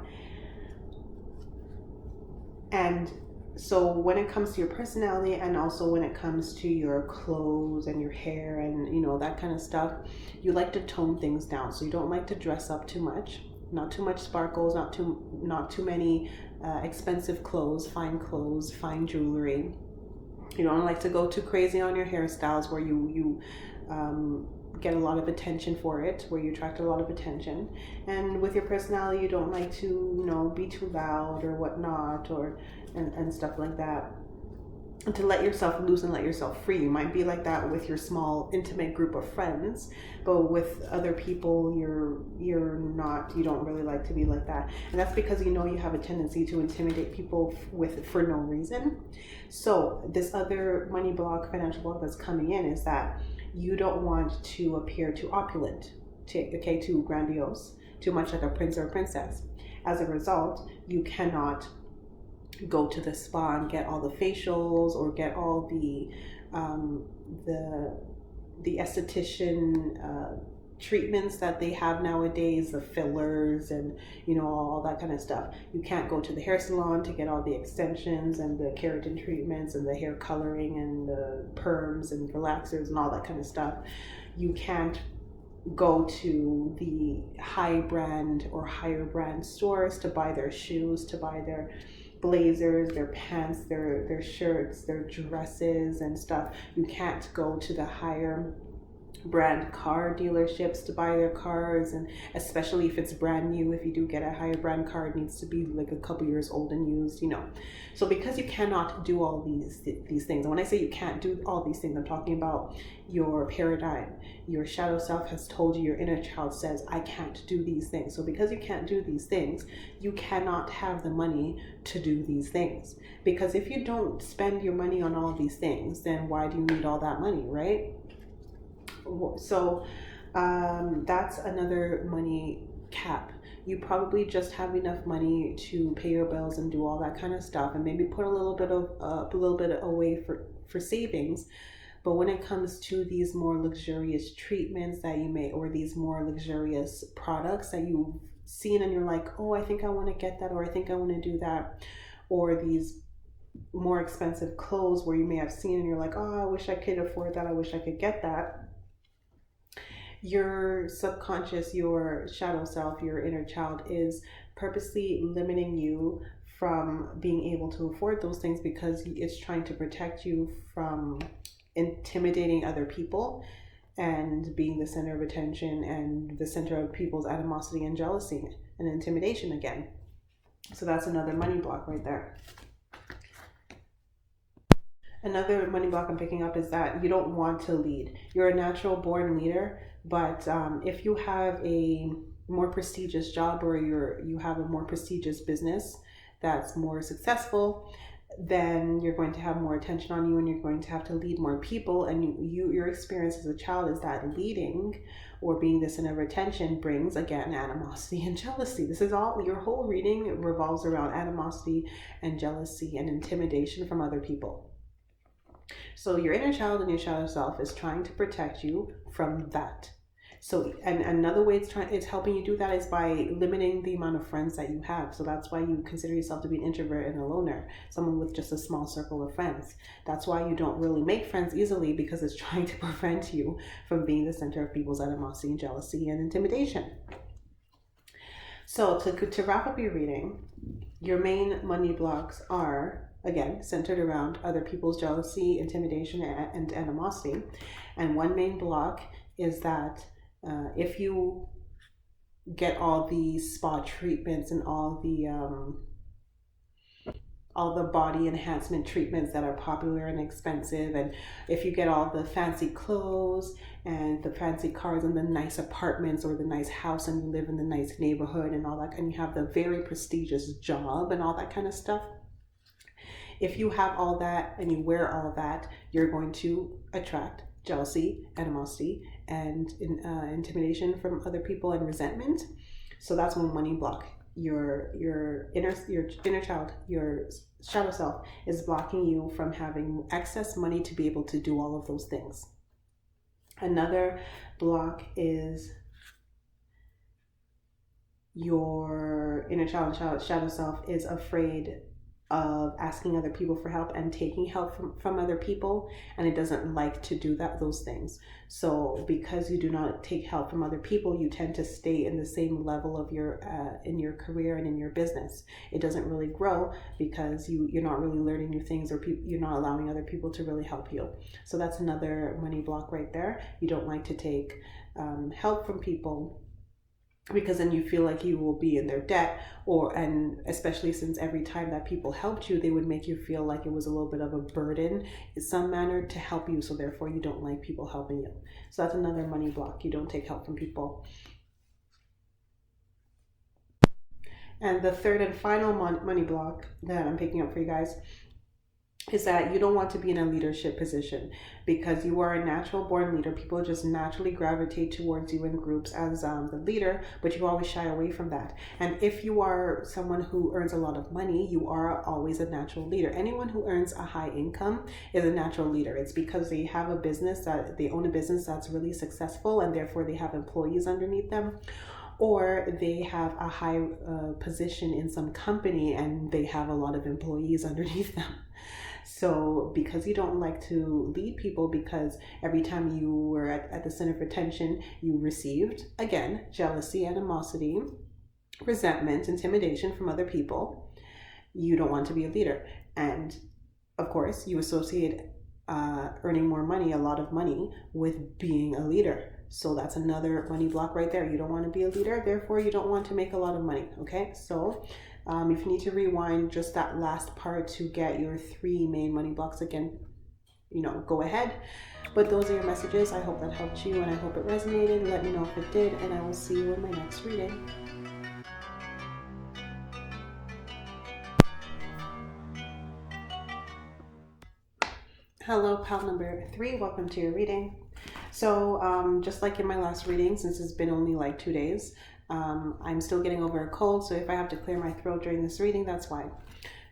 And so when it comes to your personality, and also when it comes to your clothes and your hair and you know that kind of stuff, you like to tone things down. So you don't like to dress up too much, not too much sparkles, not too many expensive clothes, fine jewelry. You don't like to go too crazy on your hairstyles where you get a lot of attention for it, where you attract a lot of attention. And with your personality, you don't like to, you know, be too loud or whatnot, or and stuff like that. And to let yourself loose and let yourself free. You might be like that with your small, intimate group of friends, but with other people, you're not. You don't really like to be like that, and that's because you know you have a tendency to intimidate people for no reason. So this other money block, financial block that's coming in is that you don't want to appear too opulent, too grandiose, too much like a prince or a princess. As a result, you cannot go to the spa and get all the facials or get all the esthetician treatments that they have nowadays, the fillers and you know all that kind of stuff. You can't go to the hair salon to get all the extensions and the keratin treatments and the hair coloring and the perms and relaxers and all that kind of stuff. You can't go to the high brand or higher brand stores to buy their shoes, to buy their blazers, their pants, their shirts, their dresses and stuff. You can't go to the higher brand car dealerships to buy their cars, and especially if it's brand new. If you do get a higher brand car, it needs to be like a couple years old and used, you know. So because you cannot do all these things, and when I say you can't do all these things, I'm talking about your paradigm. Your shadow self has told you, your inner child says, I can't do these things. So because you can't do these things, you cannot have the money to do these things. Because if you don't spend your money on all these things, then why do you need all that money, right? So that's another money cap. You probably just have enough money to pay your bills and do all that kind of stuff, and maybe put a little bit away for savings. But when it comes to these more luxurious treatments that you may, or these more luxurious products that you've seen and you're like, oh, I think I want to get that, or I think I want to do that, or these more expensive clothes where you may have seen and you're like, oh, I wish I could afford that, I wish I could get that. Your subconscious, your shadow self, your inner child is purposely limiting you from being able to afford those things because it's trying to protect you from intimidating other people and being the center of attention and the center of people's animosity and jealousy and intimidation again. So that's another money block right there. Another money block I'm picking up is that you don't want to lead. You're a natural born leader, but if you have a more prestigious job or you have a more prestigious business that's more successful, then you're going to have more attention on you and you're going to have to lead more people. And your experience as a child is that leading or being the center of attention brings, again, animosity and jealousy. This is all, your whole reading revolves around animosity and jealousy and intimidation from other people. So your inner child and your shadow self is trying to protect you from that. So, and another way it's helping you do that is by limiting the amount of friends that you have. So that's why you consider yourself to be an introvert and a loner, someone with just a small circle of friends. That's why you don't really make friends easily, because it's trying to prevent you from being the center of people's animosity and jealousy and intimidation. So to wrap up your reading, your main money blocks are again, centered around other people's jealousy, intimidation, and animosity. And one main block is that if you get all the spa treatments and all the body enhancement treatments that are popular and expensive, and if you get all the fancy clothes and the fancy cars and the nice apartments or the nice house, and you live in the nice neighborhood and all that, and you have the very prestigious job and all that kind of stuff, if you have all that and you wear all that, you're going to attract jealousy, animosity, and intimidation from other people, and resentment. So that's one money block. Your inner child, your shadow self, is blocking you from having excess money to be able to do all of those things. Another block is your inner child, shadow self, is afraid of asking other people for help and taking help from other people, and it doesn't like to do those things. So because you do not take help from other people, you tend to stay in the same level of your in your career and in your business. It doesn't really grow because you're not really learning new things, or you're not allowing other people to really help you. So that's another money block right there. You don't like to take help from people, because then you feel like you will be in their debt, and especially since every time that people helped you, they would make you feel like it was a little bit of a burden in some manner to help you, so therefore you don't like people helping you. So that's another money block. You don't take help from people. And the third and final money block that I'm picking up for you guys is that you don't want to be in a leadership position, because you are a natural born leader. People just naturally gravitate towards you in groups as the leader, but you always shy away from that. And if you are someone who earns a lot of money, you are always a natural leader. Anyone who earns a high income is a natural leader. It's because they have a business, that they own a business that's really successful, and therefore they have employees underneath them, or they have a high position in some company and they have a lot of employees underneath them. So because you don't like to lead people, because every time you were at the center of attention, you received, again, jealousy, animosity, resentment, intimidation from other people, you don't want to be a leader. And of course, you associate earning more money, a lot of money, with being a leader. So that's another money block right there. You don't want to be a leader, therefore you don't want to make a lot of money. Okay, so if you need to rewind just that last part to get your 3 main money blocks again, go ahead. But those are your messages. I hope that helped you, and I hope it resonated. Let me know if it did, and I will see you in my next reading. Hello, pal number 3. Welcome to your reading. So just like in my last reading, since it's been only like 2 days, I'm still getting over a cold, so if I have to clear my throat during this reading, that's why.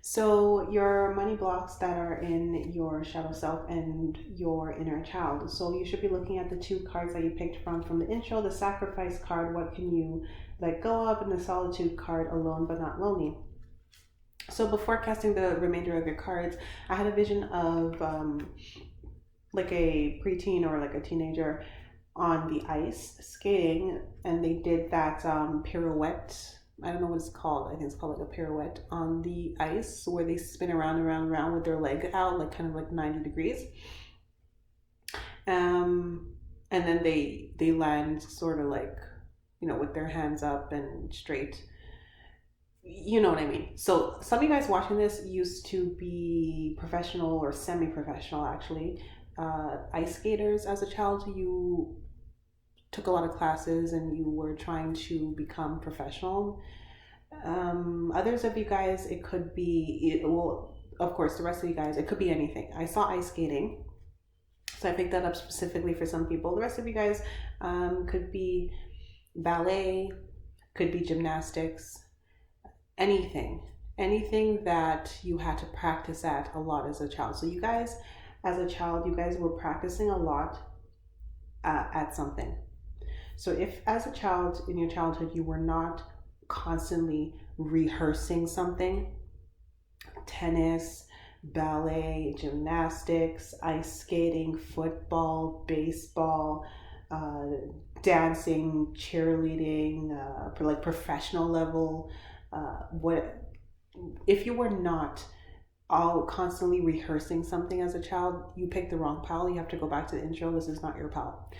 So your money blocks that are in your shadow self and your inner child. So you should be looking at the 2 cards that you picked from the intro, the sacrifice card, what can you let go of, and the solitude card, alone but not lonely. So before casting the remainder of your cards, I had a vision of like a preteen or like a teenager on the ice skating, and they did that pirouette. I don't know what it's called. I think it's called like a pirouette on the ice, where they spin around with their leg out, like kind of like 90 degrees. And then they land sort of like, with their hands up and straight. You know what I mean? So some of you guys watching this used to be professional or semi-professional, actually, ice skaters as a child. You took a lot of classes and you were trying to become professional. Others of you guys, it could be, of course, the rest of you guys, it could be anything. I saw ice skating, so I picked that up specifically for some people. The rest of you guys could be ballet, could be gymnastics, anything that you had to practice at a lot as a child. So you guys, as a child, you guys were practicing a lot at something. So if as a child, in your childhood, you were not constantly rehearsing something, tennis, ballet, gymnastics, ice skating, football, baseball, dancing, cheerleading, for like professional level, if you were not all constantly rehearsing something as a child, you pick the wrong pal. You have to go back to the intro. This is not your pal.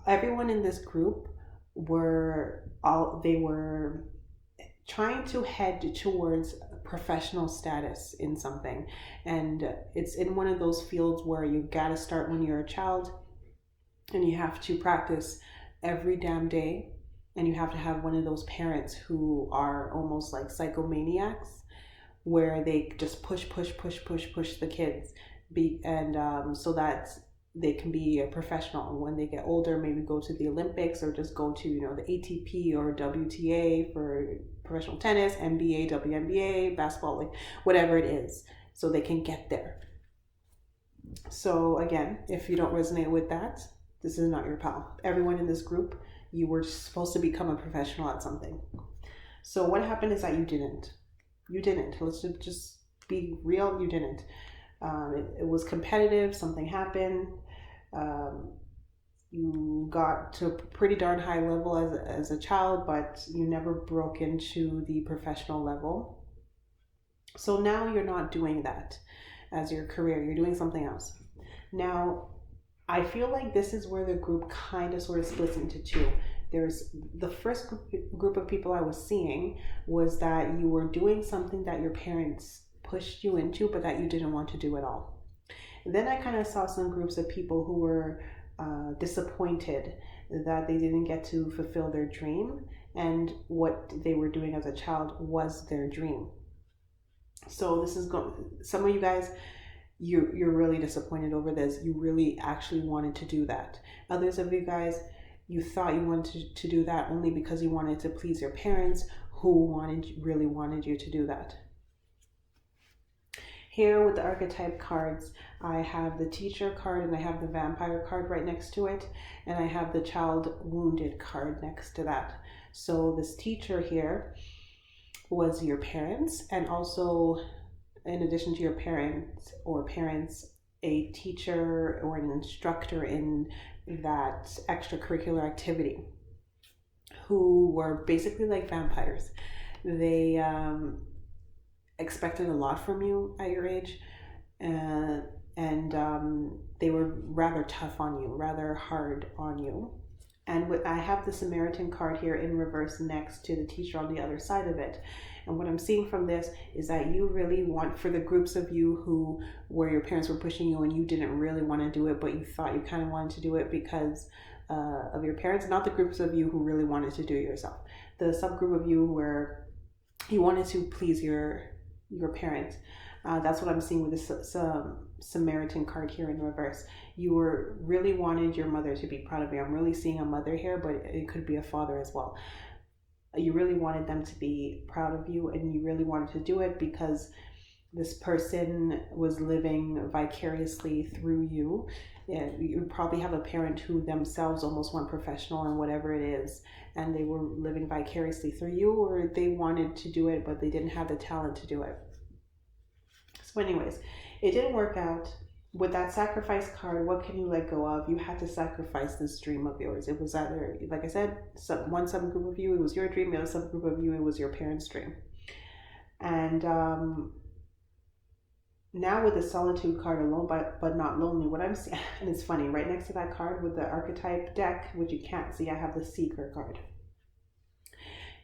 Everyone in this group they were trying to head towards professional status in something, and it's in one of those fields where you got to start when you're a child, and you have to practice every damn day, and you have to have one of those parents who are almost like psychomaniacs, where they just push the kids, so that they can be a professional when they get older, maybe go to the Olympics or just go to, the ATP or WTA for professional tennis, NBA, WNBA, basketball, like whatever it is, so they can get there. So again, if you don't resonate with that, this is not your pal. Everyone in this group, you were supposed to become a professional at something. So what happened is that you didn't. Let's just be real. You didn't. It was competitive. Something happened. You got to a pretty darn high level as a child, but you never broke into the professional level. So now you're not doing that as your career. You're doing something else. Now, I feel like this is where the group kind of sort of splits into two. There's the first group of people I was seeing was that you were doing something that your parents pushed you into, but that you didn't want to do at all. And then I kind of saw some groups of people who were disappointed that they didn't get to fulfill their dream, and what they were doing as a child was their dream. So this is some of you guys, you're really disappointed over this. You really actually wanted to do that. Others of you guys, you thought you wanted to do that only because you wanted to please your parents, who really wanted you to do that. Here with the archetype cards, I have the teacher card and I have the vampire card right next to it, and I have the child wounded card next to that. So this teacher here was your parents, and also in addition to your parents, a teacher or an instructor in that extracurricular activity, who were basically like vampires. They expected a lot from you at your age, and they were rather tough on you, rather hard on you. And I have the Samaritan card here in reverse next to the teacher on the other side of it. And what I'm seeing from this is that you really want, for the groups of you where your parents were pushing you and you didn't really want to do it, but you thought you kind of wanted to do it because of your parents, not the groups of you who really wanted to do it yourself. The subgroup of you where you wanted to please your parents. That's what I'm seeing with this Samaritan card here in reverse. You really wanted your mother to be proud of you. I'm really seeing a mother here, but it could be a father as well. You really wanted them to be proud of you, and you really wanted to do it because this person was living vicariously through you. And you probably have a parent who themselves almost went professional in whatever it is, and they were living vicariously through you, or they wanted to do it, but they didn't have the talent to do it. So anyways, it didn't work out. With that sacrifice card, what can you let go of? You had to sacrifice this dream of yours. It was either, like I said, one subgroup of you, it was your dream. The other subgroup of you, it was your parents' dream. And now with the solitude card, alone but not lonely, what I'm seeing, and it's funny, right next to that card with the archetype deck, which you can't see, I have the seeker card.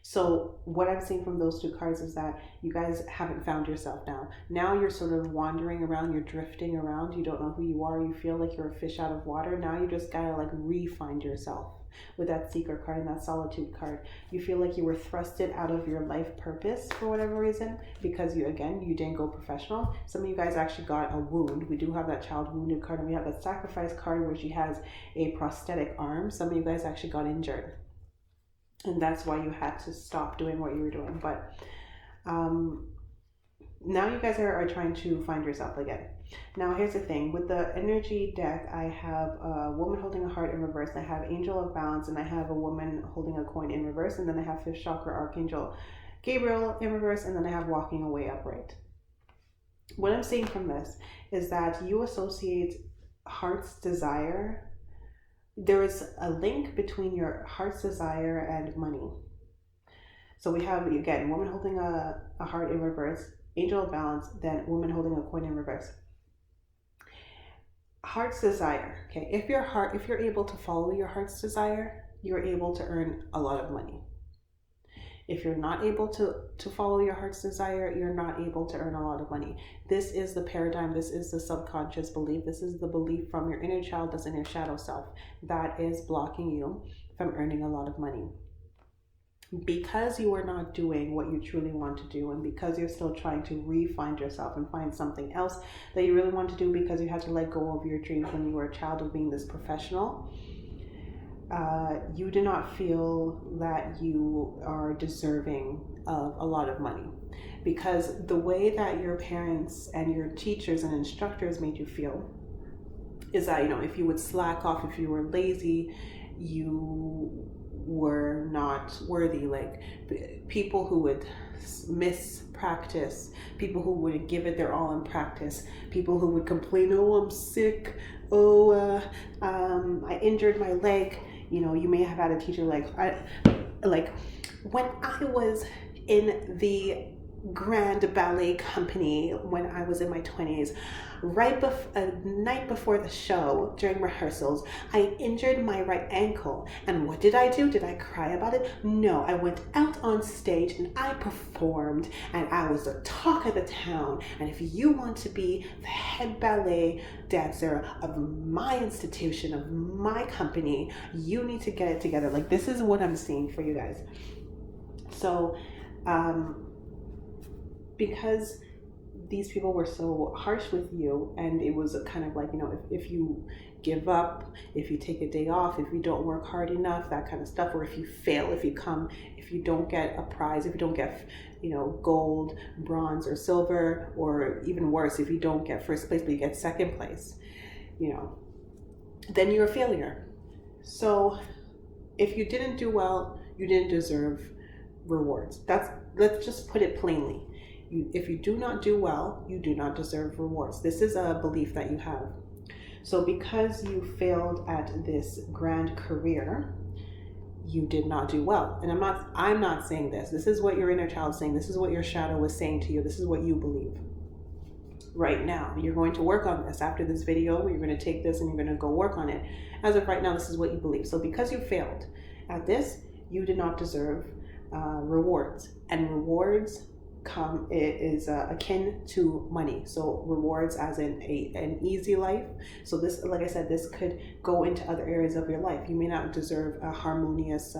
So what I'm seeing from those two cards is that you guys haven't found yourself now. Now you're sort of wandering around, you're drifting around, you don't know who you are, you feel like you're a fish out of water. Now you just gotta like re-find yourself with that seeker card and that solitude card. You feel like you were thrusted out of your life purpose for whatever reason, because you didn't go professional. Some of you guys actually got a wound. We do have that child wounded card, and we have that sacrifice card where she has a prosthetic arm. Some of you guys actually got injured, and that's why you had to stop doing what you were doing. But now you guys are trying to find yourself again. Now here's the thing, with the energy deck, I have a woman holding a heart in reverse, I have angel of balance, and I have a woman holding a coin in reverse, and then I have fifth chakra archangel Gabriel in reverse, and then I have walking away upright. What I'm seeing from this is that you associate heart's desire. There is a link between your heart's desire and money. So we have, again, woman holding a heart in reverse, Angel of balance, then woman holding a coin in reverse. Heart's desire. Okay, if you're able to follow your heart's desire, you're able to earn a lot of money. If you're not able to follow your heart's desire, you're not able to earn a lot of money. This is the paradigm. This is the subconscious belief. This is the belief from your inner child, that's in your shadow self, that is blocking you from earning a lot of money. Because you are not doing what you truly want to do, and because you're still trying to re-find yourself and find something else that you really want to do, because you had to let go of your dreams when you were a child of being this professional, you do not feel that you are deserving of a lot of money. Because the way that your parents and your teachers and instructors made you feel is that, if you would slack off, if you were lazy, you were not worthy. Like people who would miss practice, people who wouldn't give it their all in practice, people who would complain, oh, I'm sick, I injured my leg. You may have had a teacher like when I was in the grand ballet company when I was in my 20s, a night before the show, during rehearsals, I injured my right ankle. And what did I do? Did I cry about it? No, I went out on stage and I performed, and I was the talk of the town. And if you want to be the head ballet dancer of my institution, of my company, you need to get it together. Like, this is what I'm seeing for you guys. So, because these people were so harsh with you, and it was kind of like, if you give up, if you take a day off, if you don't work hard enough, that kind of stuff, or if you fail, if you don't get a prize, if you don't get, gold, bronze, or silver, or even worse, if you don't get first place, but you get second place, then you're a failure. So if you didn't do well, you didn't deserve rewards. Let's just put it plainly. If you do not do well, you do not deserve rewards. This is a belief that you have. So because you failed at this grand career, you did not do well. And I'm not saying this. This is what your inner child is saying. This is what your shadow was saying to you. This is what you believe. Right now, you're going to work on this. After this video, you're going to take this and you're going to go work on it. As of right now, this is what you believe. So because you failed at this, you did not deserve rewards. And rewards is akin to money. So rewards as in an easy life. So this, like I said, this could go into other areas of your life. You may not deserve a harmonious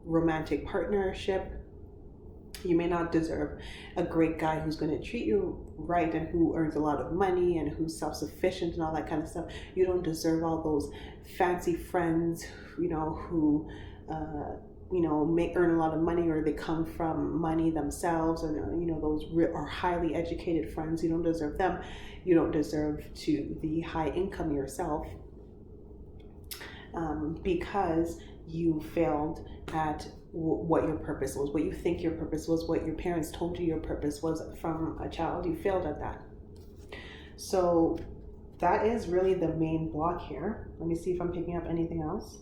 romantic partnership. You may not deserve a great guy who's going to treat you right and who earns a lot of money and who's self-sufficient and all that kind of stuff. You don't deserve all those fancy friends, who may earn a lot of money, or they come from money themselves, and those are highly educated friends. You don't deserve them. You don't deserve to the high income yourself, because you failed at what your purpose was, what you think your purpose was, what your parents told you your purpose was from a child. You failed at that. So that is really the main block here. Let me see if I'm picking up anything else.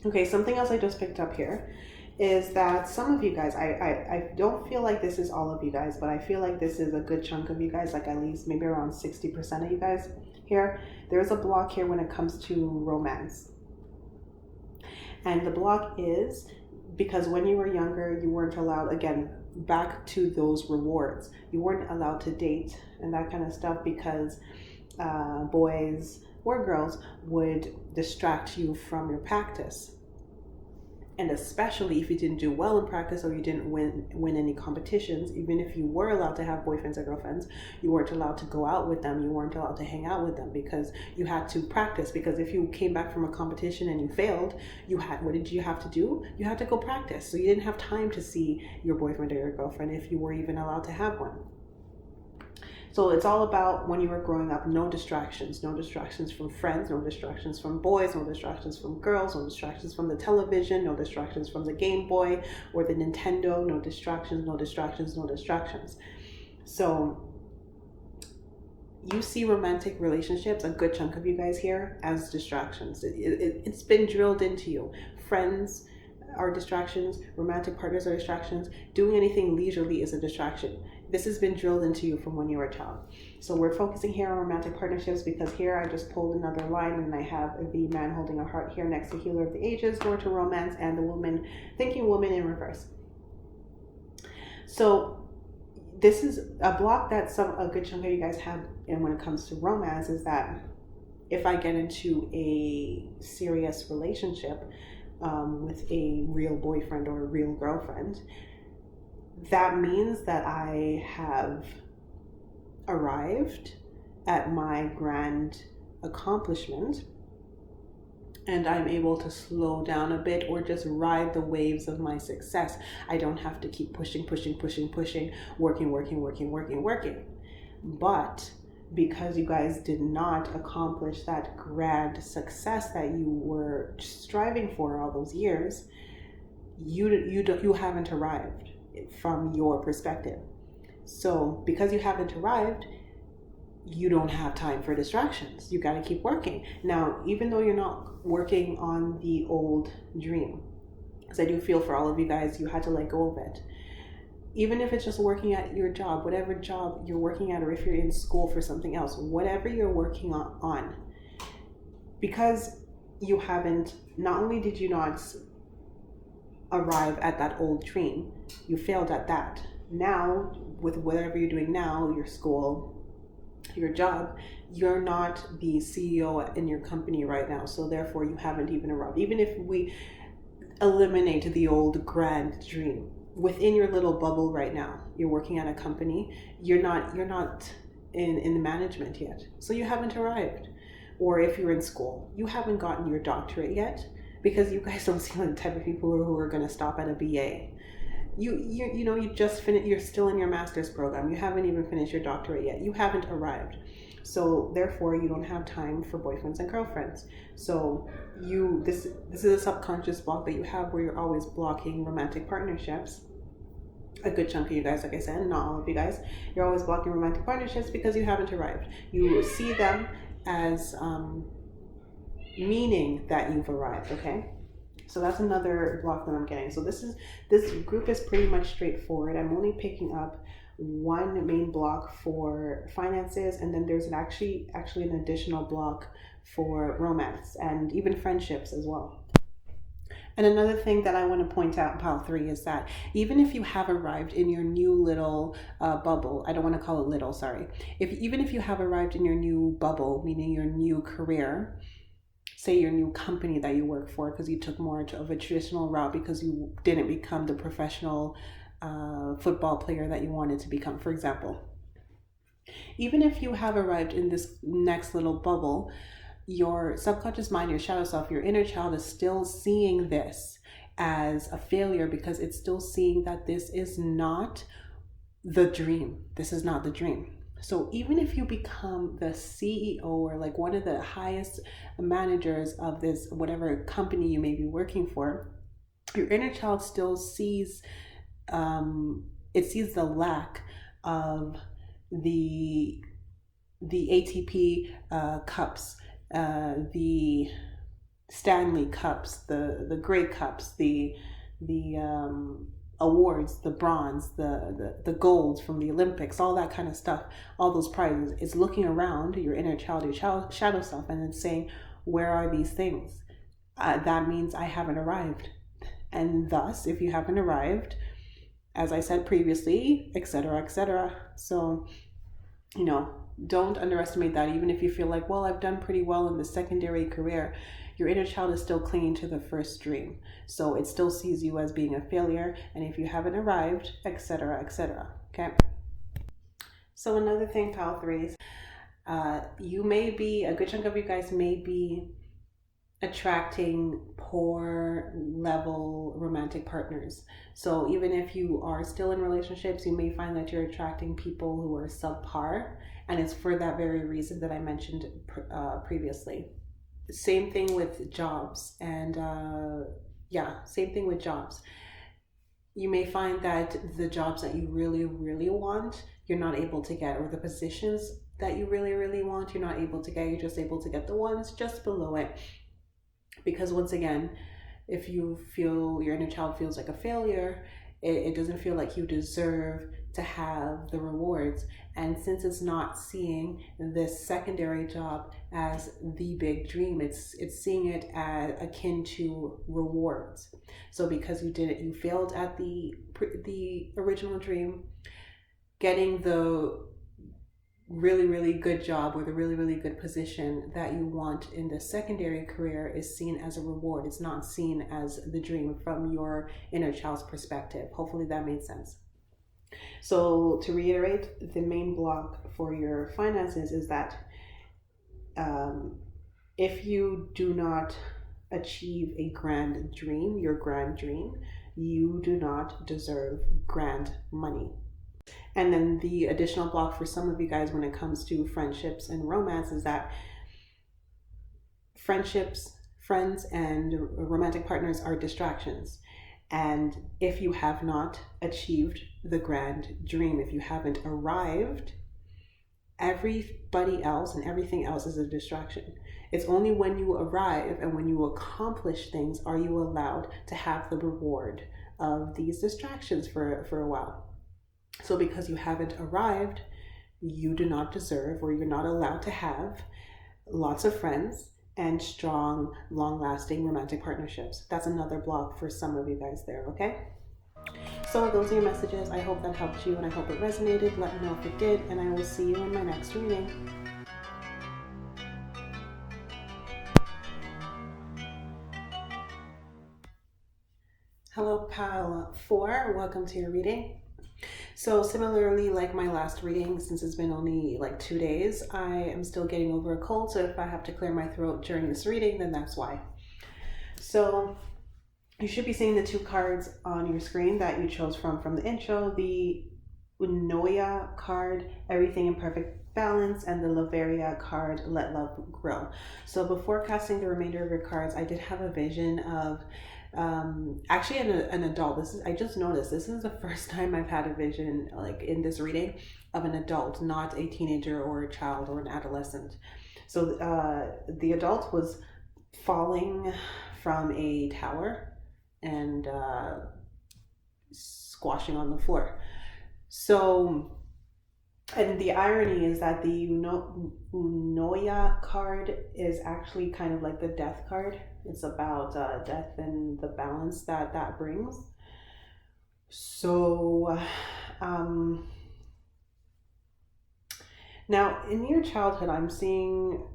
Okay, something else I just picked up here is that some of you guys, I don't feel like this is all of you guys, but I feel like this is a good chunk of you guys, like at least maybe around 60% of you guys here. There's a block here when it comes to romance. And the block is because when you were younger, you weren't allowed, again, back to those rewards. You weren't allowed to date and that kind of stuff because boys or girls would distract you from your practice. And especially if you didn't do well in practice or you didn't win any competitions, even if you were allowed to have boyfriends or girlfriends, you weren't allowed to go out with them. You weren't allowed to hang out with them because you had to practice. Because if you came back from a competition and you failed, what did you have to do? You had to go practice. So you didn't have time to see your boyfriend or your girlfriend if you were even allowed to have one. So it's all about when you were growing up, no distractions from friends, no distractions from boys, no distractions from girls, no distractions from the television, no distractions from the Game Boy or the Nintendo, no distractions. So you see romantic relationships, a good chunk of you guys here, as distractions. It's been drilled into you. Friends are distractions, romantic partners are distractions, doing anything leisurely is a distraction. This has been drilled into you from when you were a child. So we're focusing here on romantic partnerships because here I just pulled another line and I have the man holding a heart here next to Healer of the Ages, door to romance, and the woman, thinking woman in reverse. So this is a block that a good chunk of you guys have, and when it comes to romance, is that if I get into a serious relationship with a real boyfriend or a real girlfriend, that means that I have arrived at my grand accomplishment and I'm able to slow down a bit or just ride the waves of my success. I don't have to keep pushing, working. But because you guys did not accomplish that grand success that you were striving for all those years, you haven't arrived from your perspective. So because you haven't arrived, you don't have time for distractions. You got to keep working. Now, even though you're not working on the old dream, because I do feel for all of you guys, you had to let go of it. Even if it's just working at your job, whatever job you're working at, or if you're in school for something else, whatever you're working on, because you haven't, not only did you not arrive at that old dream, you failed at that. Now, with whatever you're doing now, your school, your job, you're not the CEO in your company right now. So therefore you haven't even arrived. Even if we eliminate the old grand dream, within your little bubble right now, you're working at a company, you're not in the management yet. So you haven't arrived. Or if you're in school, you haven't gotten your doctorate yet, because you guys don't seem like the type of people who are going to stop at a BA. You just finished, you're still in your master's program. You haven't even finished your doctorate yet. You haven't arrived. So therefore you don't have time for boyfriends and girlfriends. So this is a subconscious block that you have where you're always blocking romantic partnerships. A good chunk of you guys, like I said, not all of you guys, you're always blocking romantic partnerships because you haven't arrived. You see them as meaning that you've arrived, okay? So that's another block that I'm getting. So this group is pretty much straightforward. I'm only picking up one main block for finances, and then there's actually an additional block for romance and even friendships as well. And another thing that I want to point out, pile 3, is that even if you have arrived in your new little bubble, I don't want to call it little, sorry. Even if you have arrived in your new bubble, meaning your new career, say your new company that you work for, because you took more of a traditional route because you didn't become the professional football player that you wanted to become, for example. Even if you have arrived in this next little bubble, your subconscious mind, your shadow self, your inner child is still seeing this as a failure because it's still seeing that this is not the dream. This is not the dream. So even if you become the CEO or like one of the highest managers of this, whatever company you may be working for, your inner child still sees, it sees the lack of the ATP cups, the Stanley Cups, the Grey Cups, the awards, the bronze, the golds from the Olympics, all that kind of stuff, all those prizes. It's looking around your inner child, your shadow self, and it's saying, where are these things? That means I haven't arrived. And thus, if you haven't arrived, as I said previously, etc., etc. So, don't underestimate that. Even if you feel like, well, I've done pretty well in the secondary career, your inner child is still clinging to the first dream. So it still sees you as being a failure. And if you haven't arrived, etc., etc. Okay. So another thing, pile 3s, you may be, a good chunk of you guys may be attracting poor level romantic partners. So even if you are still in relationships, you may find that you're attracting people who are subpar, and it's for that very reason that I mentioned previously. Same thing with jobs, and same thing with jobs. You may find that the jobs that you really, really want, you're not able to get, or the positions that you really, really want, you're not able to get. You're just able to get the ones just below it. Because once again, if you feel your inner child feels like a failure, it doesn't feel like you deserve to have the rewards. And since it's not seeing this secondary job as the big dream, it's seeing it as akin to rewards. So because you failed at the original dream, getting the really, really good job or the really, really good position that you want in the secondary career is seen as a reward. It's not seen as the dream from your inner child's perspective. Hopefully that made sense. So to reiterate, the main block for your finances is that if you do not achieve a grand dream, your grand dream, you do not deserve grand money. And then the additional block for some of you guys when it comes to friendships and romance is that friendships, friends, and romantic partners are distractions. And if you have not achieved the grand dream, if you haven't arrived, everybody else and everything else is a distraction. It's only when you arrive and when you accomplish things are you allowed to have the reward of these distractions for a while. So because you haven't arrived, you do not deserve, or you're not allowed to have lots of friends and strong, long-lasting romantic partnerships. That's another block for some of you guys there, okay? So those are your messages. I hope that helped you and I hope it resonated. Let me know if it did, and I will see you in my next reading. Hello, pile 4. Welcome to your reading. So similarly, like my last reading, since it's been only like 2 days, I am still getting over a cold. So if I have to clear my throat during this reading, then that's why. So you should be seeing the 2 cards on your screen that you chose from the intro, the Unoya card, Everything in Perfect Balance, and the Laveria card, Let Love Grow. So before casting the remainder of your cards, I did have a vision of actually an adult. I just noticed this is the first time I've had a vision like in this reading of an adult, not a teenager or a child or an adolescent. So the adult was falling from a tower and squashing on the floor. So, and the irony is that the Unoya card is actually kind of like the death card. It's about death and the balance that brings. So, now in your childhood, I'm seeing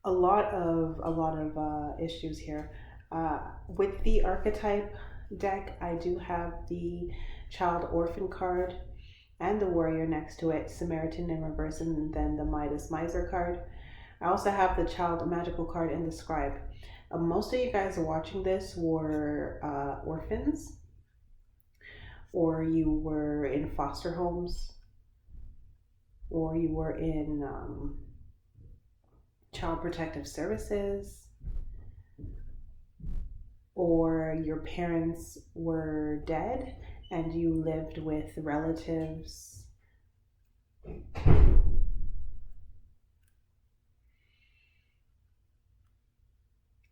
a lot of issues here. With the archetype deck, I do have the child orphan card and the warrior next to it, Samaritan in reverse, and then the Midas Miser card. I also have the child magical card and the scribe. Most of you guys watching this were orphans, or you were in foster homes, or you were in child protective services, or your parents were dead and you lived with relatives.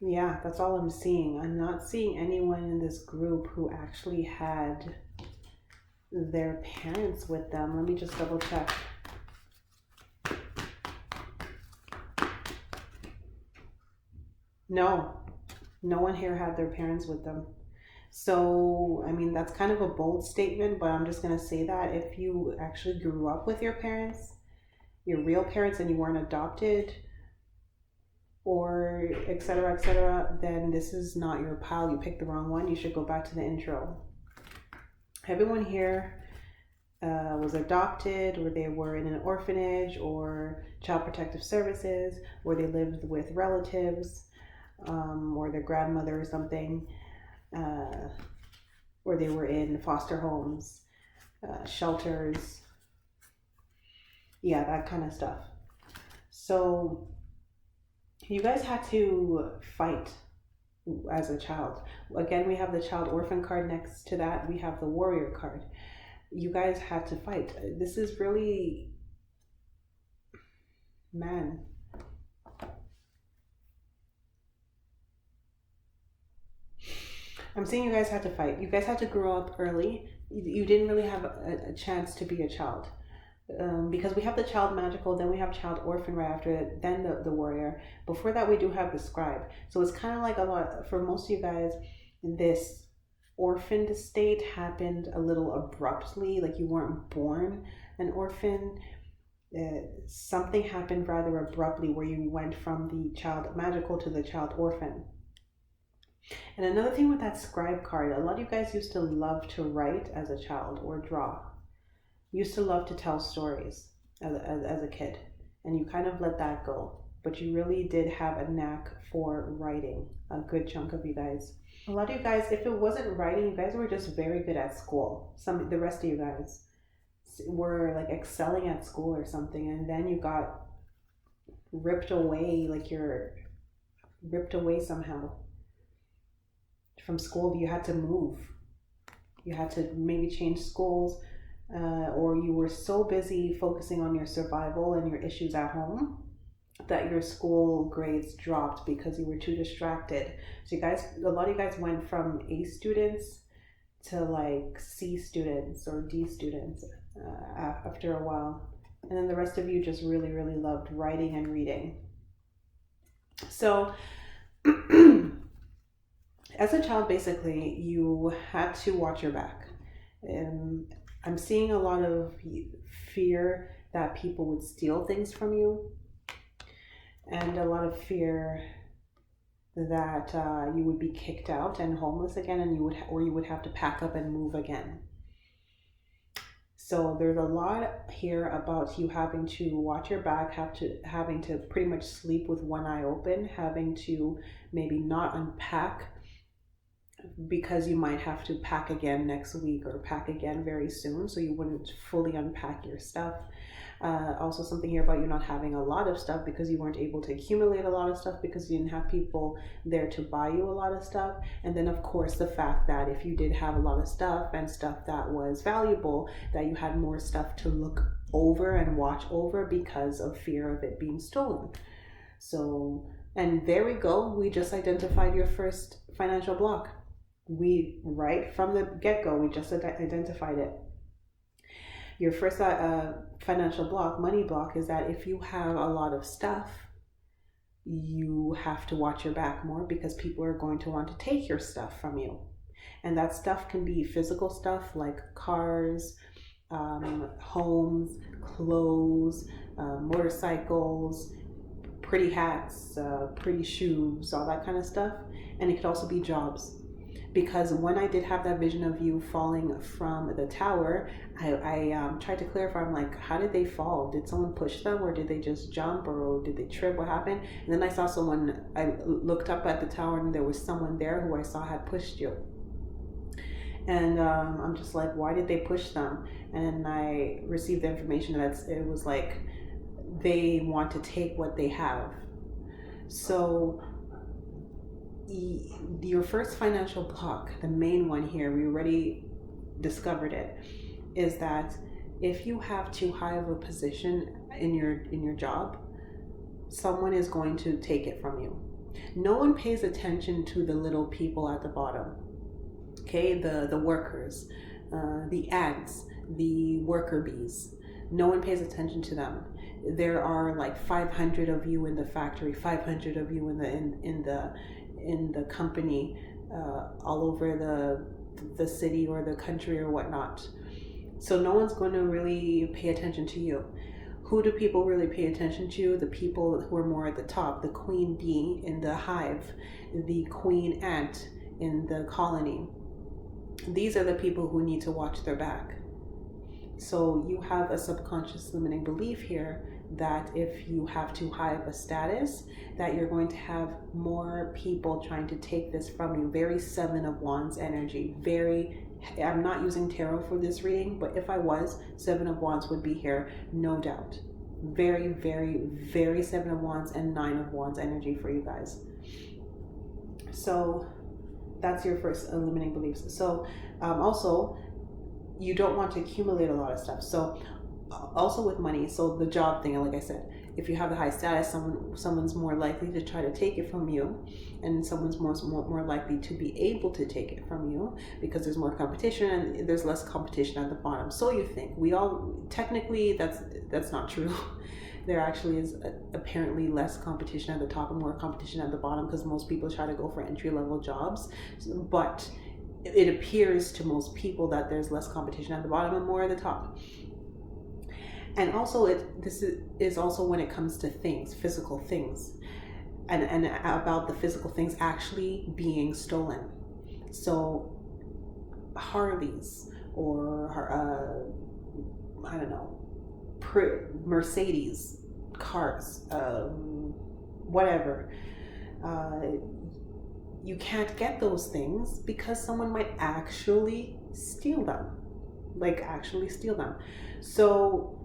Yeah, that's all I'm seeing. I'm not seeing anyone in this group who actually had their parents with them. Let me just double check. No one here had their parents with them. So, I mean, that's kind of a bold statement, but I'm just going to say that if you actually grew up with your parents, your real parents, and you weren't adopted, or etc., then this is not your pile. You picked the wrong one. You should go back to the intro. Everyone here was adopted, or they were in an orphanage or child protective services, or they lived with relatives, or their grandmother or something, or they were in foster homes, shelters, yeah, that kind of stuff. So you guys had to fight as a child. Again, we have the child orphan card next to that. We have the warrior card. You guys had to fight. This is really, man. I'm seeing you guys had to fight. You guys had to grow up early. You didn't really have a chance to be a child. Because we have the child magical, then we have child orphan right after it, then the warrior. Before that, we do have the scribe. So it's kind of like a lot, for most of you guys, this orphaned state happened a little abruptly, like you weren't born an orphan. Something happened rather abruptly where you went from the child magical to the child orphan. And another thing with that scribe card, a lot of you guys used to love to write as a child or draw. Used to love to tell stories as a kid, and you kind of let that go. But you really did have a knack for writing, a good chunk of you guys. A lot of you guys, if it wasn't writing, you guys were just very good at school. The rest of you guys were like excelling at school or something, and then you got ripped away, like you're ripped away somehow from school. You had to move. You had to maybe change schools. Or you were so busy focusing on your survival and your issues at home that your school grades dropped because you were too distracted. So you guys, a lot of you guys went from A students to like C students or D students after a while. And then the rest of you just really, really loved writing and reading. So as a child, basically, you had to watch your back. I'm seeing a lot of fear that people would steal things from you, and a lot of fear that you would be kicked out and homeless again, and you would have to pack up and move again. So there's a lot here about you having to watch your back, having to pretty much sleep with one eye open, having to maybe not unpack because you might have to pack again next week or pack again very soon, so you wouldn't fully unpack your stuff. Also something here about you not having a lot of stuff because you weren't able to accumulate a lot of stuff because you didn't have people there to buy you a lot of stuff. And then of course the fact that if you did have a lot of stuff and stuff that was valuable, that you had more stuff to look over and watch over because of fear of it being stolen. So, and there we go, we just identified your first financial block. We, right from the get-go, we just identified it. Your first financial block, money block, is that if you have a lot of stuff, you have to watch your back more because people are going to want to take your stuff from you. And that stuff can be physical stuff like cars, homes, clothes, motorcycles, pretty hats, pretty shoes, all that kind of stuff. And it could also be jobs. Because when I did have that vision of you falling from the tower, I tried to clarify. I'm like, how did they fall? Did someone push them, or did they just jump, or did they trip? What happened? And then I saw someone, I looked up at the tower and there was someone there who I saw had pushed you. And I'm just like, why did they push them? And I received the information that it was like they want to take what they have. So your first financial block, the main one here, we already discovered it, is that if you have too high of a position in your job, someone is going to take it from you. No one pays attention to the little people at the bottom. Okay, the workers, the ants, the worker bees. No one pays attention to them. There are like 500 of you in the factory, 500 of you in the company, all over the city or the country or whatnot. So no one's going to really pay attention to you. Who do people really pay attention to? The people who are more at the top, the queen bee in the hive, the queen ant in the colony. These are the people who need to watch their back. So you have a subconscious limiting belief here that if you have too high of a status, that you're going to have more people trying to take this from you. Very Seven of Wands energy. I'm not using tarot for this reading, but if I was, Seven of Wands would be here, no doubt. Very, very, very Seven of Wands and Nine of Wands energy for you guys. So that's your first limiting beliefs. So also, you don't want to accumulate a lot of stuff. So also with money, so the job thing, like I said, if you have a high status, someone's more likely to try to take it from you, and someone's more likely to be able to take it from you because there's more competition and there's less competition at the bottom. So you think. We all, technically that's not true. There actually is apparently less competition at the top and more competition at the bottom because most people try to go for entry-level jobs, but it appears to most people that there's less competition at the bottom and more at the top. And also this is also when it comes to things, physical things, and about the physical things actually being stolen. So Harleys or I don't know, Mercedes cars, whatever, you can't get those things because someone might actually steal them, So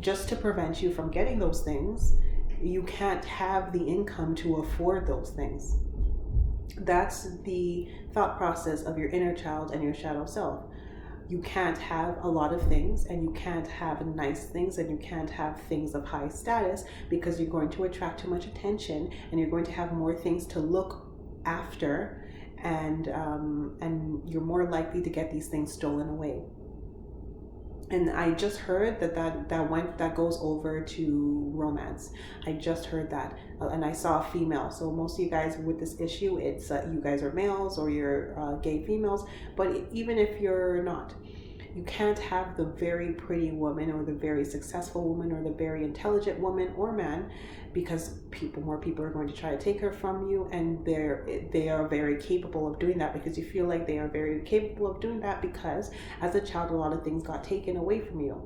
just to prevent you from getting those things, you can't have the income to afford those things. That's the thought process of your inner child and your shadow self. You can't have a lot of things, and you can't have nice things, and you can't have things of high status because you're going to attract too much attention, and you're going to have more things to look after, and you're more likely to get these things stolen away. And I just heard that goes over to romance. I just heard that, and I saw a female. So most of you guys with this issue, it's you guys are males or you're gay females. But even if you're not, you can't have the very pretty woman or the very successful woman or the very intelligent woman or man, because more people are going to try to take her from you, and they are very capable of doing that because you feel like they are very capable of doing that because as a child a lot of things got taken away from you.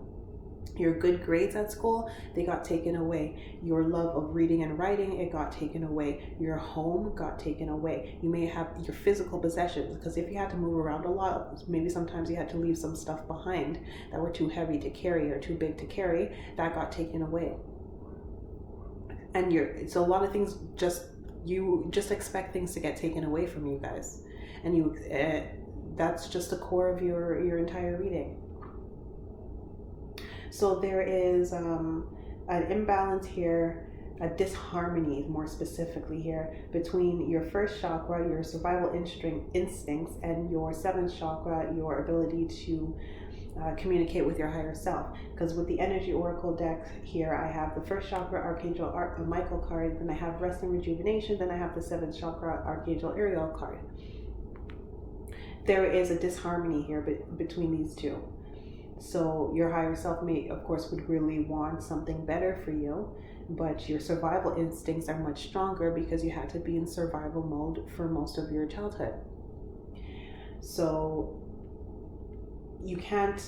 Your good grades at school, they got taken away. Your love of reading and writing, it got taken away. Your home got taken away. You may have your physical possessions, because if you had to move around a lot, maybe sometimes you had to leave some stuff behind that were too heavy to carry or too big to carry, that got taken away. And so a lot of things, you just expect things to get taken away from you guys, and that's just the core of your entire reading. So there is an imbalance here, a disharmony more specifically here, between your first chakra, your survival instincts, and your seventh chakra, your ability to communicate with your higher self. Because with the energy oracle deck here, I have the first chakra Archangel Michael card, then I have rest and rejuvenation, then I have the seventh chakra Archangel Ariel card. There is a disharmony here between these two. So your higher self would really want something better for you, but your survival instincts are much stronger because you had to be in survival mode for most of your childhood. So you can't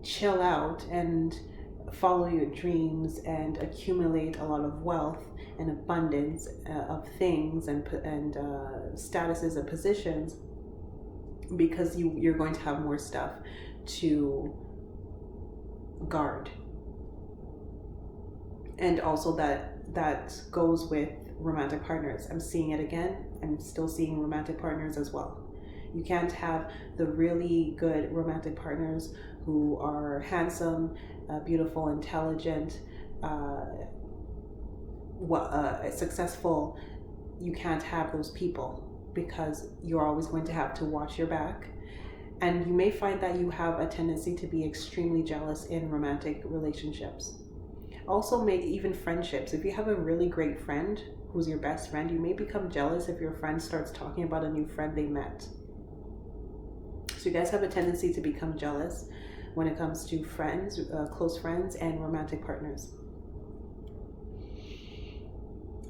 chill out and follow your dreams and accumulate a lot of wealth and abundance of things and statuses and positions, because you're going to have more stuff to guard. And also that goes with romantic partners. I'm seeing it again. I'm still seeing romantic partners as well. You can't have the really good romantic partners who are handsome, beautiful, intelligent, successful. You can't have those people because you're always going to have to watch your back. And you may find that you have a tendency to be extremely jealous in romantic relationships. Also, even friendships. If you have a really great friend who's your best friend, you may become jealous if your friend starts talking about a new friend they met. So you guys have a tendency to become jealous when it comes to friends, close friends, and romantic partners.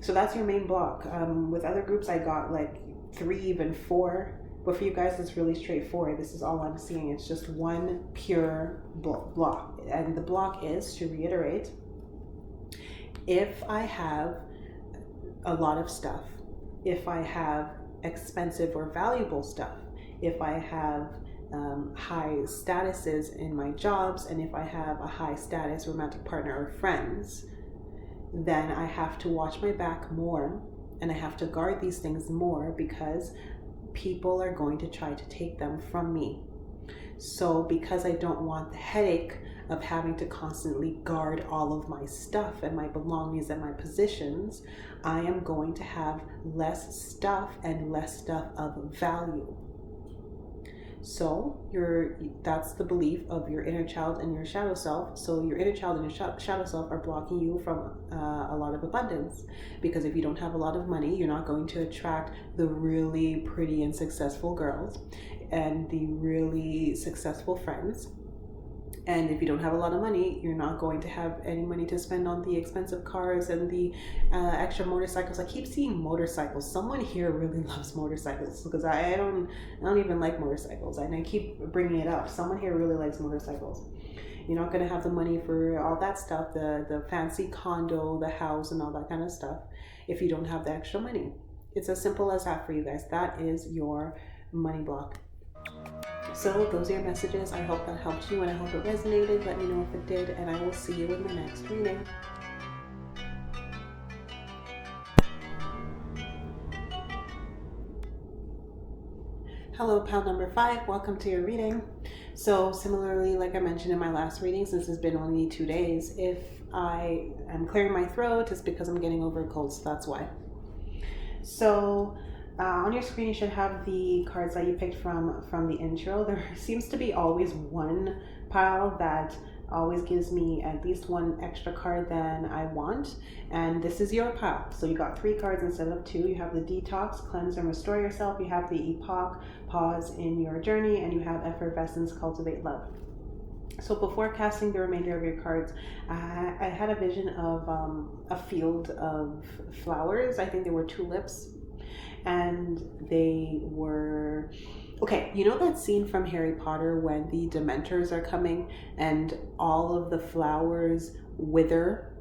So that's your main block. With other groups, I got like 3, even 4. But for you guys, it's really straightforward. This is all I'm seeing. It's just one pure block. And the block is, to reiterate, if I have a lot of stuff, if I have expensive or valuable stuff, if I have high statuses in my jobs, and if I have a high status romantic partner or friends, then I have to watch my back more, and I have to guard these things more, because people are going to try to take them from me. So because I don't want the headache of having to constantly guard all of my stuff and my belongings and my positions, I am going to have less stuff and less stuff of value. So that's the belief of your inner child and your shadow self. So your inner child and your shadow self are blocking you from a lot of abundance, because if you don't have a lot of money, you're not going to attract the really pretty and successful girls and the really successful friends. And if you don't have a lot of money, you're not going to have any money to spend on the expensive cars and the extra motorcycles. I keep seeing motorcycles. Someone here really loves motorcycles, because I don't even like motorcycles, and I keep bringing it up. Someone here really likes motorcycles. You're not going to have the money for all that stuff, the fancy condo, the house, and all that kind of stuff, if you don't have the extra money. It's as simple as that for you guys. That is your money block. So those are your messages. I hope that helped you, and I hope it resonated. Let me know if it did, and I will see you in the next reading. Hello, pal number 5. Welcome to your reading. So similarly, like I mentioned in my last reading, since it's been only 2 days, if I am clearing my throat, it's because I'm getting over a cold, so that's why. So on your screen, you should have the cards that you picked from the intro. There seems to be always one pile that always gives me at least one extra card than I want, and this is your pile. So you got 3 cards instead of 2. You have the Detox, Cleanse and Restore Yourself. You have the Epoch, Pause in Your Journey, and you have Effervescence, Cultivate Love. So before casting the remainder of your cards, I had a vision of a field of flowers. I think they were tulips. And they were, okay, you know that scene from Harry Potter when the Dementors are coming and all of the flowers wither?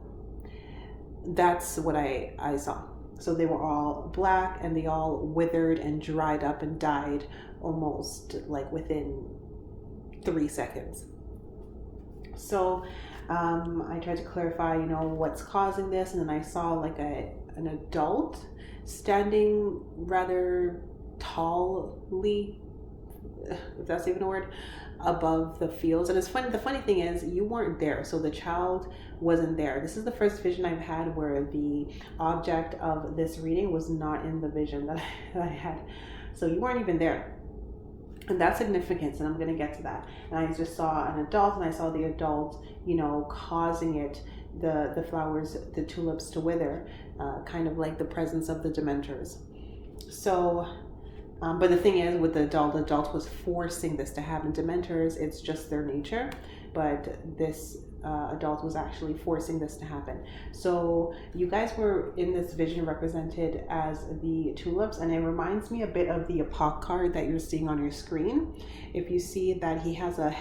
That's what I saw. So they were all black and they all withered and dried up and died almost like within 3 seconds. So I tried to clarify, what's causing this, and then I saw like an adult standing rather tallly, if that's even a word, above the fields. And it's funny, the funny thing is you weren't there, so the child wasn't there. This is the first vision I've had where the object of this reading was not in the vision that I had. So you weren't even there. And that's significant, and I'm going to get to that. And I just saw an adult, and I saw the adult, causing it, the flowers, the tulips to wither, kind of like the presence of the Dementors. So, but the thing is, with the adult was forcing this to happen. Dementors, it's just their nature, but this adult was actually forcing this to happen. So you guys were in this vision represented as the tulips, and it reminds me a bit of the Epoch card that you're seeing on your screen. If you see that he has a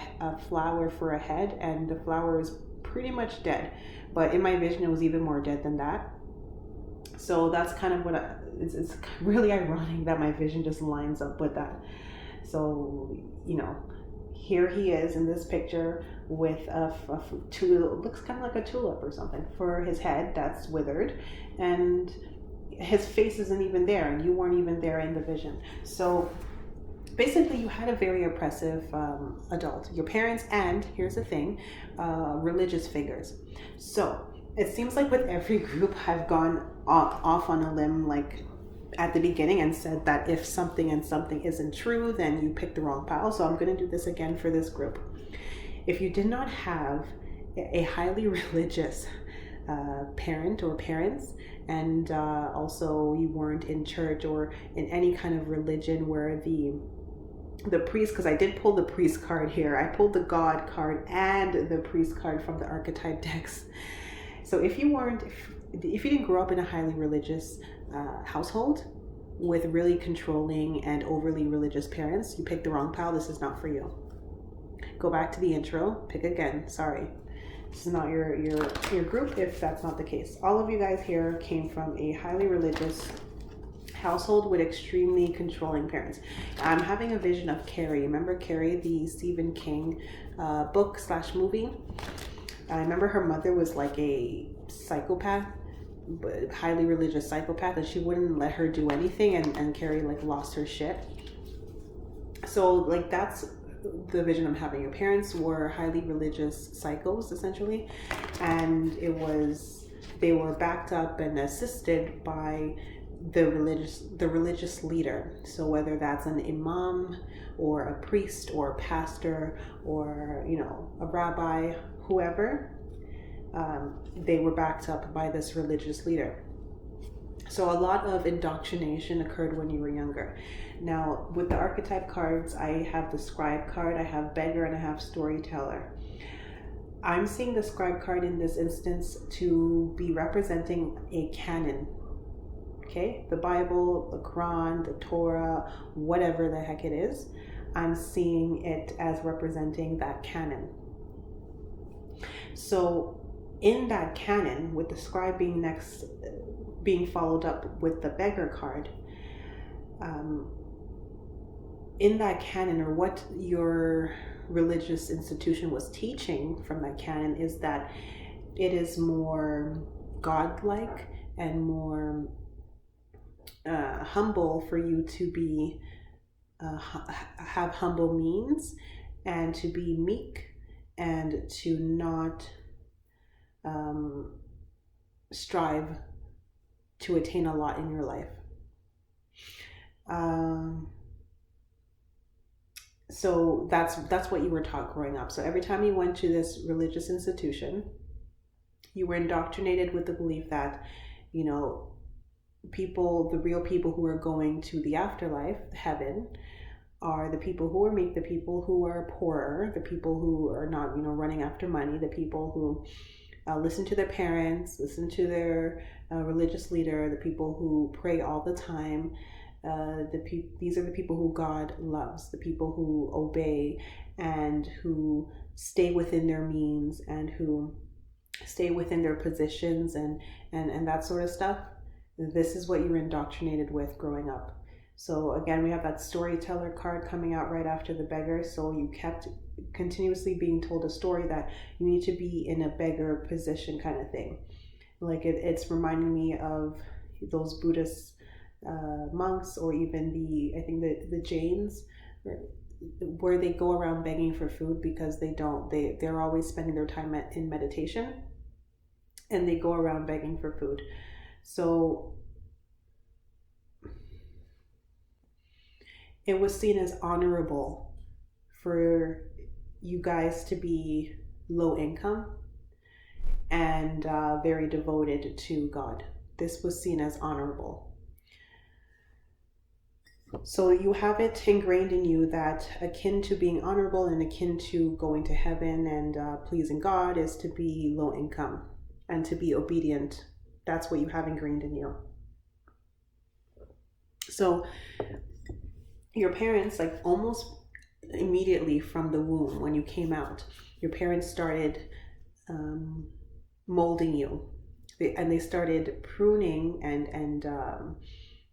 flower for a head, and the flower is pretty much dead, but in my vision it was even more dead than that. So that's kind of what it's really ironic that my vision just lines up with that. So here he is in this picture with a tulip, looks kind of like a tulip or something, for his head that's withered, and his face isn't even there, and you weren't even there in the vision. So basically you had a very oppressive adult, your parents, and here's the thing, religious figures. So it seems like with every group I've gone off on a limb, like at the beginning, and said that if something and something isn't true, then you pick the wrong pile. So I'm going to do this again for this group. If you did not have a highly religious parent or parents, and also you weren't in church or in any kind of religion where the priest, because I did pull the priest card here, I pulled the God card and the priest card from the archetype decks. So if you didn't grow up in a highly religious household with really controlling and overly religious parents, you picked the wrong pile. This is not for you. Go back to the intro, pick again. Sorry, this is not your group if that's not the case. All of you guys here came from a highly religious household with extremely controlling parents. I'm having a vision of Carrie. Remember Carrie, the Stephen King book / movie? I remember her mother was like a psychopath, highly religious psychopath, and she wouldn't let her do anything, and Carrie like lost her shit. So like that's the vision I'm having. Your parents were highly religious psychos, essentially, and they were backed up and assisted by the religious leader. So whether that's an imam or a priest or a pastor or a rabbi, whoever, they were backed up by this religious leader. So a lot of indoctrination occurred when you were younger. Now, with the archetype cards, I have the scribe card, I have beggar, and I have storyteller. I'm seeing the scribe card in this instance to be representing a canon. Okay, the Bible, the Quran, the Torah, whatever the heck it is, I'm seeing it as representing that canon. So in that canon, with the scribe being followed up with the beggar card, in that canon, or what your religious institution was teaching from that canon, is that it is more godlike and more humble for you to be have humble means, and to be meek, and to not strive to attain a lot in your life. So that's what you were taught growing up. So every time you went to this religious institution, you were indoctrinated with the belief that, the real people who are going to the afterlife, heaven, are the people who are meek, the people who are poorer, the people who are not, running after money, the people who listen to their parents, listen to their religious leader, the people who pray all the time. These are the people who God loves, the people who obey and who stay within their means and who stay within their positions and that sort of stuff. This is what you were indoctrinated with growing up. So again, we have that storyteller card coming out right after the beggar. So you kept continuously being told a story that you need to be in a beggar position, kind of thing. Like it's reminding me of those Buddhist monks, or even the Jains, where they go around begging for food because they're always spending their time in meditation, and they go around begging for food. So it was seen as honorable for you guys to be low income and very devoted to God. This was seen as honorable. So you have it ingrained in you that akin to being honorable and akin to going to heaven and pleasing God is to be low income and to be obedient. That's what you have ingrained in you. So your parents, like almost immediately from the womb, when you came out, your parents started molding you, and they started pruning and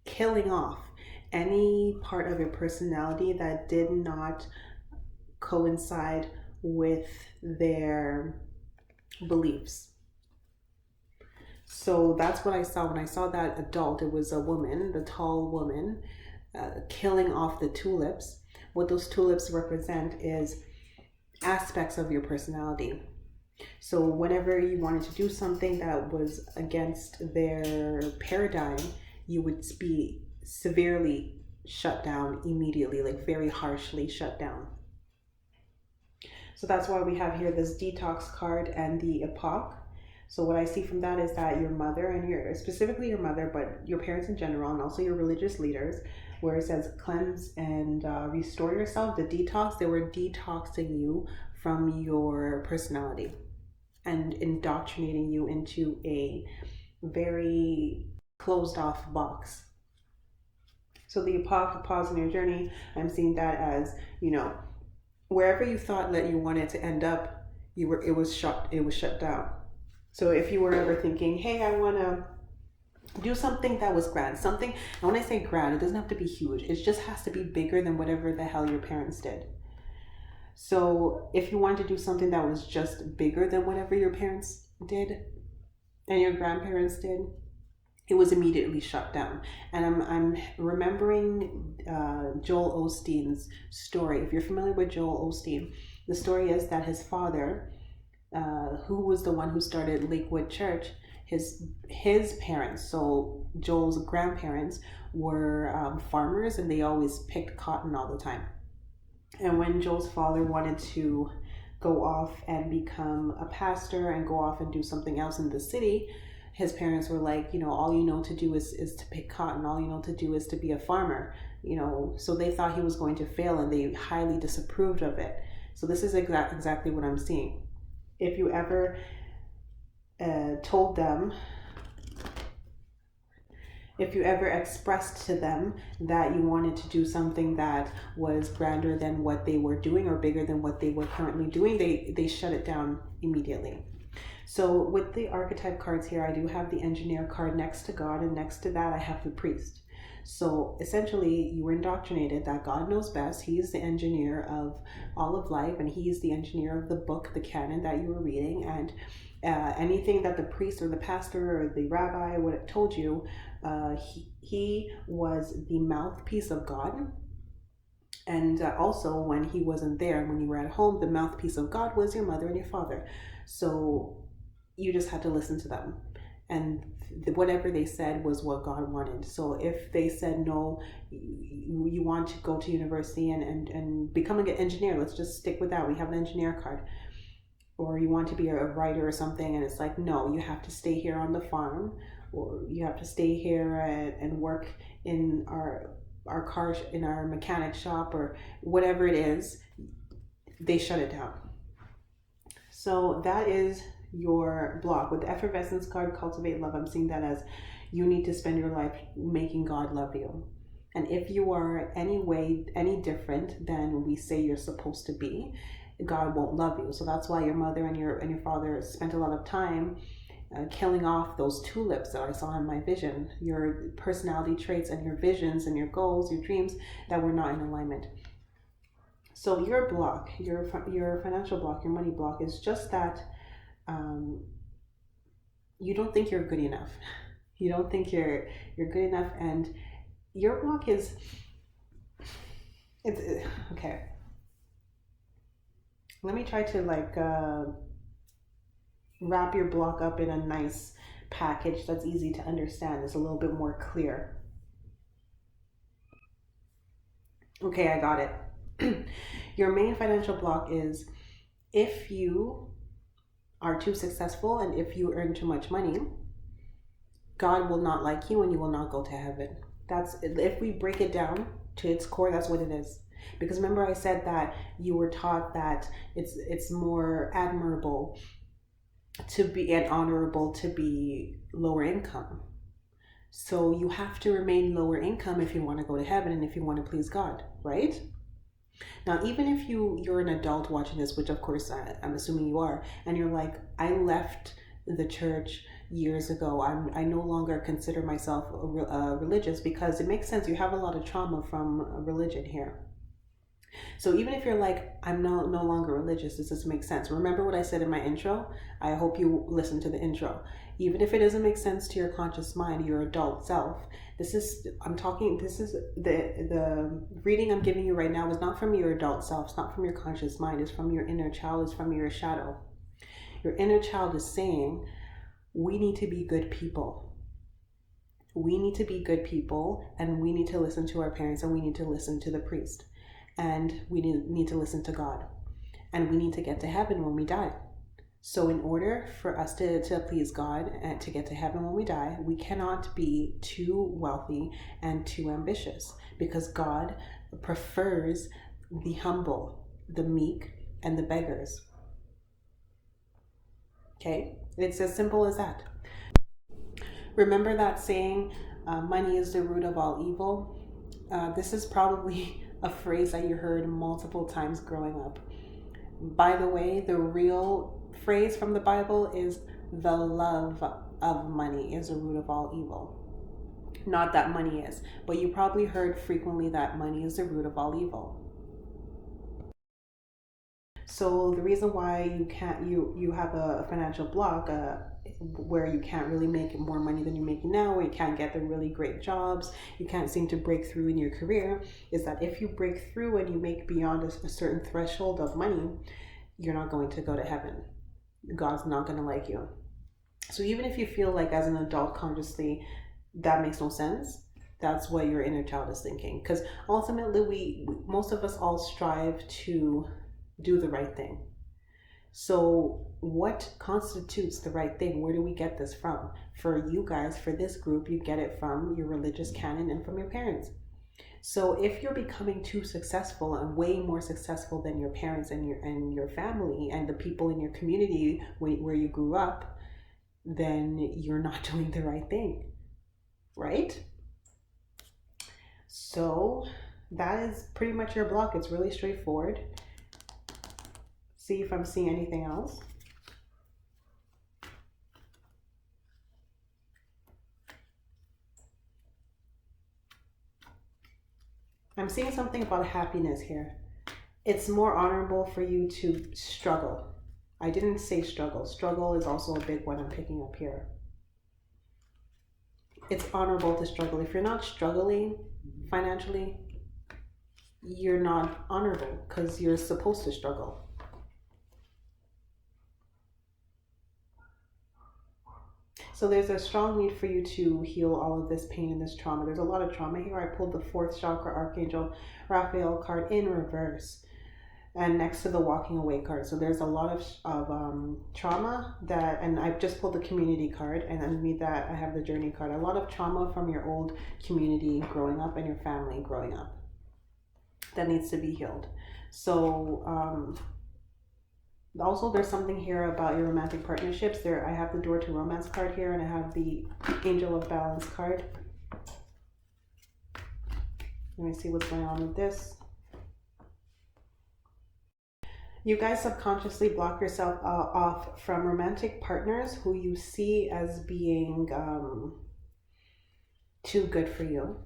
killing off any part of your personality that did not coincide with their beliefs. So that's what I saw when I saw that adult. It was a woman, the tall woman, killing off the tulips. What those tulips represent is aspects of your personality. So whenever you wanted to do something that was against their paradigm, you would be severely shut down immediately, like very harshly shut down. So that's why we have here this detox card and the epoch. So what I see from that is that your mother, and specifically your mother, but your parents in general, and also your religious leaders, where it says cleanse and restore yourself, the detox, they were detoxing you from your personality and indoctrinating you into a very closed off box. So the epoch, a pause in your journey, I'm seeing that as, wherever you thought that you wanted to end up, it was shut down. So if you were ever thinking, hey, I want to do something that was grand, and when I say grand, it doesn't have to be huge. It just has to be bigger than whatever the hell your parents did. So if you wanted to do something that was just bigger than whatever your parents did and your grandparents did, it was immediately shut down. And I'm remembering Joel Osteen's story. If you're familiar with Joel Osteen, the story is that his father, who was the one who started Lakewood Church, his parents, so Joel's grandparents, were farmers, and they always picked cotton all the time. And when Joel's father wanted to go off and become a pastor and go off and do something else in the city, his parents were like, all you know to do is to pick cotton. All you know to do is to be a farmer, So they thought he was going to fail, and they highly disapproved of it. So this is exactly what I'm seeing. If you ever told them, if you ever expressed to them that you wanted to do something that was grander than what they were doing or bigger than what they were currently doing, they shut it down immediately. So with the archetype cards here, I do have the engineer card next to God, and next to that I have the priest. So essentially, you were indoctrinated that God knows best. He is the engineer of all of life, and he is the engineer of the book, the canon that you were reading. And anything that the priest or the pastor or the rabbi would have told you, he was the mouthpiece of God. And also, when he wasn't there, when you were at home, the mouthpiece of God was your mother and your father. So you just had to listen to them. And whatever they said was what God wanted. So if they said, no, you want to go to university and become an engineer, let's just stick with that. We have an engineer card. Or you want to be a writer or something, and it's like, no, you have to stay here on the farm, or you have to stay here and work in our car, in our mechanic shop, or whatever it is. They shut it down. So that is your block. With the effervescence card, cultivate love, I'm seeing that as you need to spend your life making God love you. And if you are any different than we say you're supposed to be, God won't love you. So that's why your mother and your father spent a lot of time killing off those tulips that I saw in my vision, your personality traits and your visions and your goals, your dreams that were not in alignment. So your block, your financial block, your money block is just that you don't think you're good enough. You don't think you're good enough, and your block is, it's okay. Let me try to wrap your block up in a nice package that's easy to understand. It's a little bit more clear. Okay, I got it. Your main financial block is if you are too successful and if you earn too much money, God will not like you and you will not go to heaven. That's, if we break it down to its core, that's what it is. Because remember I said that you were taught that it's more admirable to be and honorable to be lower income. So you have to remain lower income if you want to go to heaven and if you want to please God, right? Now, even if you're an adult watching this, which of course I'm assuming you are, and you're like, I left the church years ago. I no longer consider myself religious, because it makes sense. You have a lot of trauma from religion here. So even if you're like, I'm no longer religious, this doesn't make sense. Remember what I said in my intro? I hope you listen to the intro. Even if it doesn't make sense to your conscious mind, your adult self, this is the reading I'm giving you right now is not from your adult self. It's not from your conscious mind. It's from your inner child. It's from your shadow. Your inner child is saying, we need to be good people. We need to be good people, and we need to listen to our parents, and we need to listen to the priest. And we need to listen to God. And we need to get to heaven when we die. So in order for us to please God and to get to heaven when we die, we cannot be too wealthy and too ambitious, because God prefers the humble, the meek, and the beggars. Okay? It's as simple as that. Remember that saying, money is the root of all evil? This is probably a phrase that you heard multiple times growing up. By the way, the real phrase from the Bible is the love of money is the root of all evil. Not that money is, but you probably heard frequently that money is the root of all evil. So the reason why you have a financial block where you can't really make more money than you're making now, or you can't get the really great jobs, you can't seem to break through in your career, is that if you break through and you make beyond a certain threshold of money, you're not going to go to heaven. God's not going to like you. So even if you feel like as an adult consciously that makes no sense, that's what your inner child is thinking. Because ultimately, most of us all strive to do the right thing. So what constitutes the right thing? Where do we get this from? For you guys, for this group, you get it from your religious canon and from your parents. So if you're becoming too successful and way more successful than your parents and your family and the people in your community where you grew up, then you're not doing the right thing, right? So that is pretty much your block. It's really straightforward. See if I'm seeing anything else. I'm seeing something about happiness here. It's more honorable for you to struggle. I didn't say struggle. Struggle is also a big one I'm picking up here. It's honorable to struggle. If you're not struggling financially, you're not honorable because you're supposed to struggle. So there's a strong need for you to heal all of this pain and this trauma. There's a lot of trauma here. I pulled the 4th chakra Archangel Raphael card in reverse and next to the walking away card. So there's a lot of trauma that, and I've just pulled the community card, and underneath that I have the journey card. A lot of trauma from your old community growing up and your family growing up that needs to be healed. So also there's something here about your romantic partnerships. There I have the door to romance card here, and I have the angel of balance card. Let me see what's going on with this. You guys subconsciously block yourself off from romantic partners who you see as being too good for you,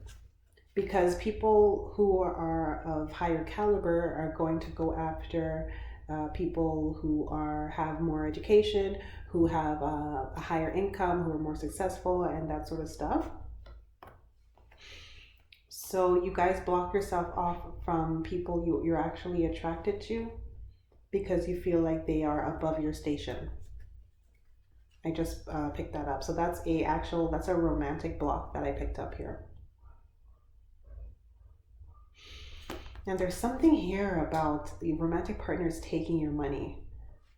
because people who are of higher caliber are going to go after people who have more education, who have a higher income, who are more successful, and that sort of stuff. So you guys block yourself off from people you're actually attracted to because you feel like they are above your station. I just picked that up. So that's a romantic block that I picked up here. And there's something here about the romantic partners taking your money.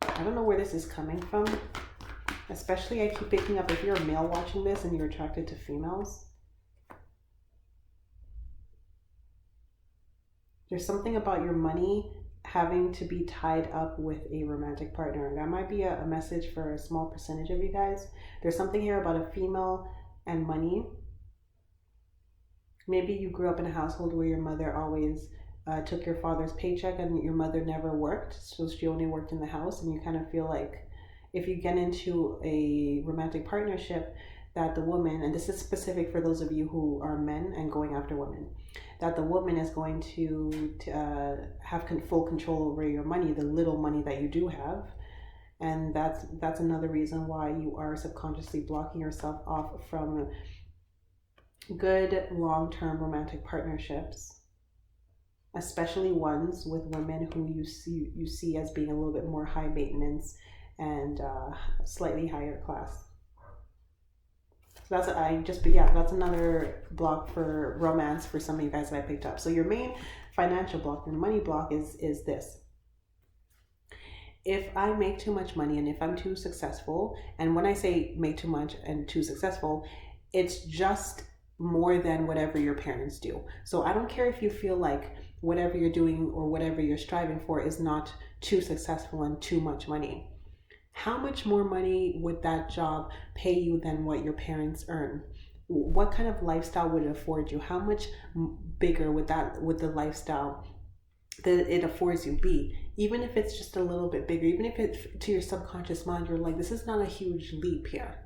I don't know where this is coming from. Especially I keep picking up if you're a male watching this and you're attracted to females. There's something about your money having to be tied up with a romantic partner. And that might be a message for a small percentage of you guys. There's something here about a female and money. Maybe you grew up in a household where your mother always took your father's paycheck and your mother never worked, so she only worked in the house, and you kind of feel like if you get into a romantic partnership that the woman, and this is specific for those of you who are men and going after women, that the woman is going to have full control over your money, the little money that you do have. And that's another reason why you are subconsciously blocking yourself off from good long-term romantic partnerships, especially ones with women who you see as being a little bit more high maintenance and slightly higher class. So that's another block for romance for some of you guys that I picked up. So your main financial block, your money block is this. If I make too much money and if I'm too successful, and when I say make too much and too successful, it's just more than whatever your parents do. So I don't care if you feel like whatever you're doing or whatever you're striving for is not too successful and too much money. How much more money would that job pay you than what your parents earn? What kind of lifestyle would it afford you? How much bigger would the lifestyle that it affords you be? Even if it's just a little bit bigger, even if it to your subconscious mind, you're like, this is not a huge leap here.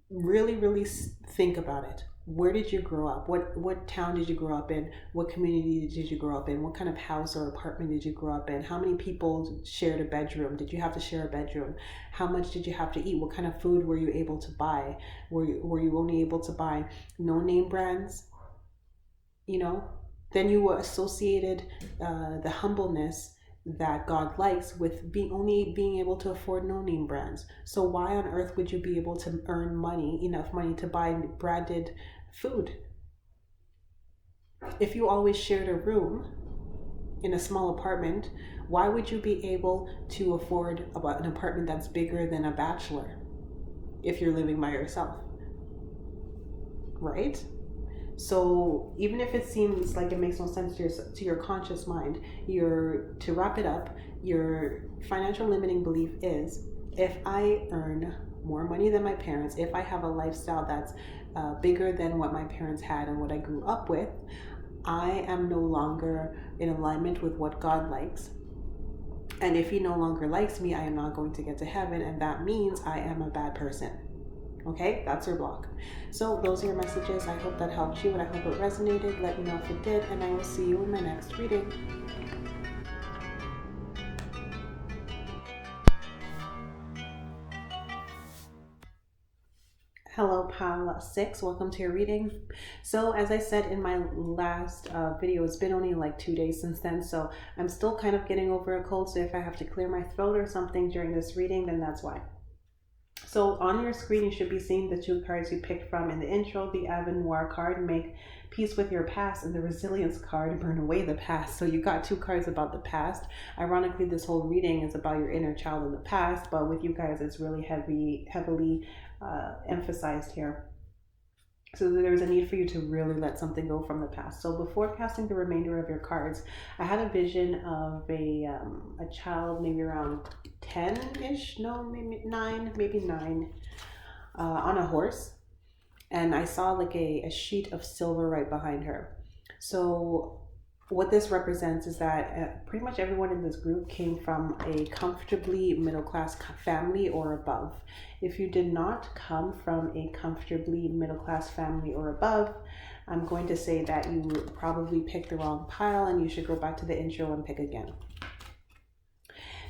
Really, really think about it. Where did you grow up? What town did you grow up in? What community did you grow up in? What kind of house or apartment did you grow up in? How many people shared a bedroom? Did you have to share a bedroom? How much did you have to eat? What kind of food were you able to buy? Were you only able to buy no name brands? You know, then you were associated the humbleness that God likes with being able to afford no name brands. So why on earth would you be able to earn enough money to buy branded food? If you always shared a room in a small apartment, why would you be able to afford an apartment that's bigger than a bachelor if you're living by yourself? Right? So even if it seems like it makes no sense to your conscious mind, to wrap it up, your financial limiting belief is, if I earn more money than my parents, if I have a lifestyle that's bigger than what my parents had and what I grew up with, I am no longer in alignment with what God likes. And if he no longer likes me, I am not going to get to heaven, and that means I am a bad person. Okay, that's your block. So those are your messages. I hope that helped you, and I hope it resonated. Let me know if it did, and I will see you in my next reading. Hello, Pile 6. Welcome to your reading. So as I said in my last video, it's been only like 2 days since then, so I'm still kind of getting over a cold. So if I have to clear my throat or something during this reading, then that's why. So on your screen, you should be seeing the 2 cards you picked from in the intro. The Avenir card, make peace with your past, and the Resilience card, burn away the past. So you got 2 cards about the past. Ironically, this whole reading is about your inner child in the past, but with you guys, it's really heavily emphasized here. So there's a need for you to really let something go from the past. So before casting the remainder of your cards, I had a vision of a child, maybe around 10-ish, no, maybe 9, on a horse. And I saw like a sheet of silver right behind her. So what this represents is that pretty much everyone in this group came from a comfortably middle-class family or above. If you did not come from a comfortably middle-class family or above, I'm going to say that you probably picked the wrong pile, and you should go back to the intro and pick again.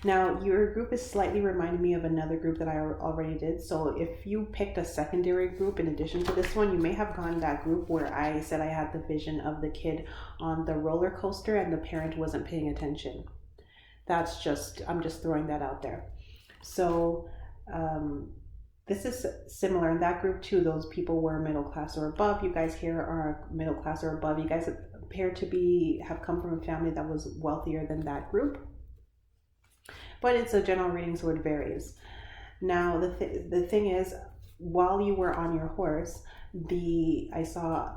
Now, your group is slightly reminding me of another group that I already did. So if you picked a secondary group in addition to this one, you may have gone that group where I said I had the vision of the kid on the roller coaster and the parent wasn't paying attention. I'm just throwing that out there. So this is similar in that group too. Those people were middle class or above. You guys here are middle class or above. You guys appear to have come from a family that was wealthier than that group. But it's a general reading, so it varies. Now, the thing is, while you were on your horse, I saw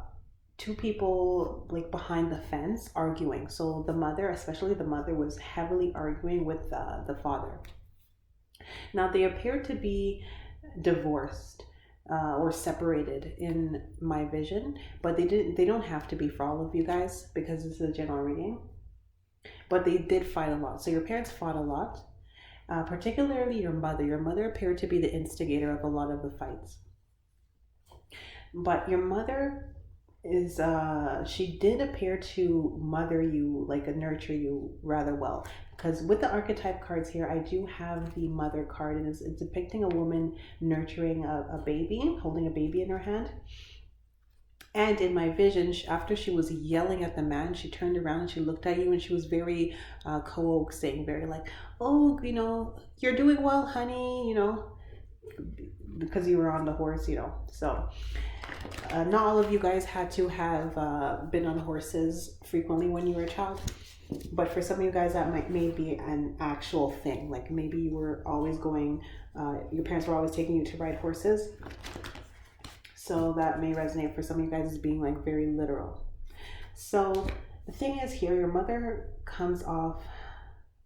2 people like behind the fence arguing. So the mother, especially the mother, was heavily arguing with the father. Now, they appear to be divorced or separated in my vision, but they don't have to be for all of you guys because this is a general reading. But they did fight a lot. So your parents fought a lot. Particularly your mother. Your mother appeared to be the instigator of a lot of the fights. But your mother she did appear to mother you, like nurture you rather well. Because with the archetype cards here, I do have the mother card, and it's depicting a woman nurturing a baby, holding a baby in her hand. And in my vision, after she was yelling at the man, she turned around and she looked at you, and she was very coaxing, very like, oh, you're doing well, honey, because you were on the horse, So not all of you guys had to have been on horses frequently when you were a child. But for some of you guys, that may be an actual thing. Like maybe you were always your parents were always taking you to ride horses. So that may resonate for some of you guys as being like very literal. So the thing is here, your mother comes off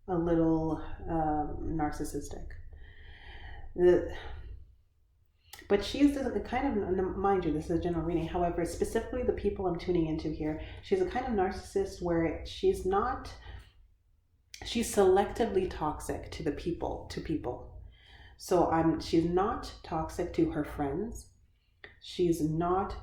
a little narcissistic. But she's a kind of, mind you, this is a general reading. However, specifically the people I'm tuning into here, she's a kind of narcissist where she's selectively toxic to people. So she's not toxic to her friends. She's not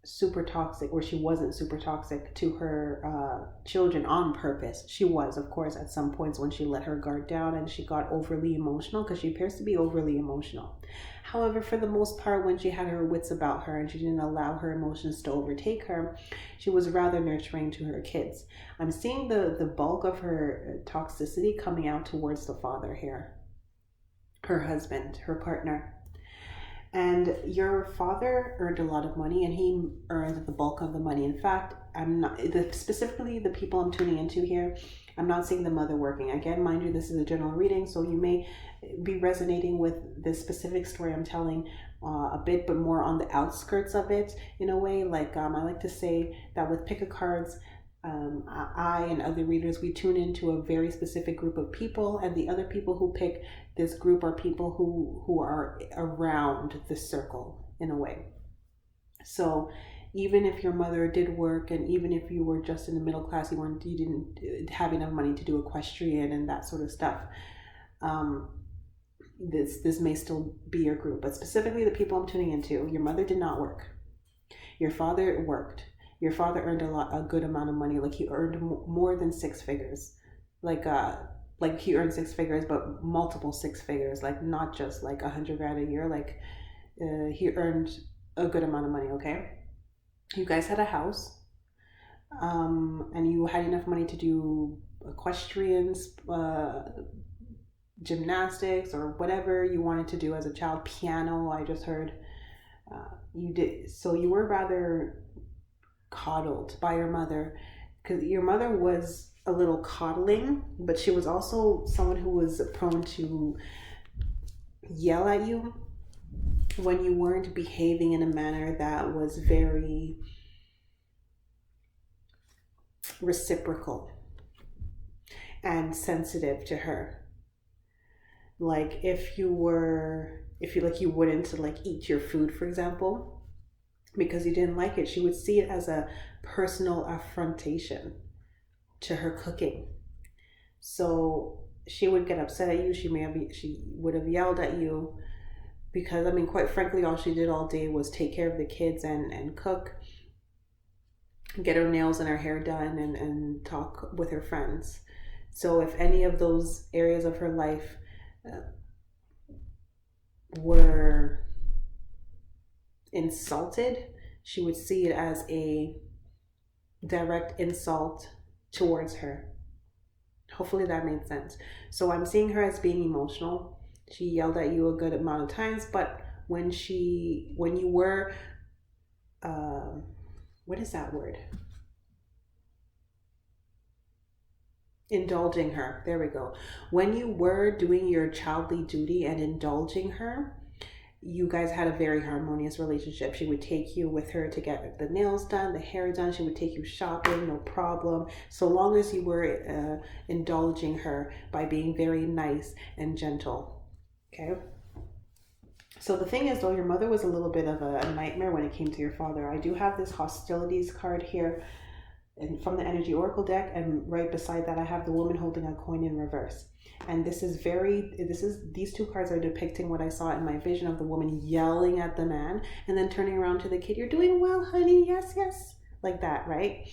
super toxic, or she wasn't super toxic to her children on purpose. She was, of course, at some points when she let her guard down and she got overly emotional, because she appears to be overly emotional. However, for the most part, when she had her wits about her and she didn't allow her emotions to overtake her, she was rather nurturing to her kids. I'm seeing the bulk of her toxicity coming out towards the father here, her husband, her partner. And your father earned a lot of money, and he earned the bulk of the money. In fact, I'm not specifically the people I'm tuning into here. I'm not seeing the mother working. Again, mind you, this is a general reading, so you may be resonating with this specific story I'm telling a bit, but more on the outskirts of it in a way. Like I like to say that with pick a cards, I and other readers, we tune into a very specific group of people, and the other people who pick this group are people who are around the circle in a way. So even if your mother did work, and even if you were just in the middle class, you didn't have enough money to do equestrian and that sort of stuff, this may still be your group. But specifically the people I'm tuning into, your mother did not work, your father worked. Your father earned a good amount of money. Like he earned more than six figures. Like he earned six figures, but multiple six figures. Like not just like $100,000 a year. Like he earned a good amount of money. Okay, you guys had a house, and you had enough money to do equestrians, gymnastics, or whatever you wanted to do as a child. Piano, I just heard. You did. So you were rather coddled by your mother, because your mother was a little coddling, but she was also someone who was prone to yell at you when you weren't behaving in a manner that was very reciprocal and sensitive to her. Like if you wouldn't like eat your food, for example, because you didn't like it, she would see it as a personal affrontation to her cooking. So she would get upset at you. She would have yelled at you, because I mean, quite frankly, all she did all day was take care of the kids and cook, get her nails and her hair done, and talk with her friends. So if any of those areas of her life were insulted, she would see it as a direct insult towards her. Hopefully that made sense. So I'm seeing her as being emotional. She yelled at you a good amount of times, but when you were what is that word? Indulging her. There we go. When you were doing your childly duty and indulging her, you guys had a very harmonious relationship. She would take you with her to get the nails done, the hair done. She would take you shopping, no problem. So long as you were indulging her by being very nice and gentle. Okay. So the thing is, though, your mother was a little bit of a nightmare when it came to your father. I do have this hostilities card here, and from the energy oracle deck, and right beside that I have the woman holding a coin in reverse. And these two cards are depicting what I saw in my vision of the woman yelling at the man and then turning around to the kid. You're doing well, honey. Yes, yes. Like that, right?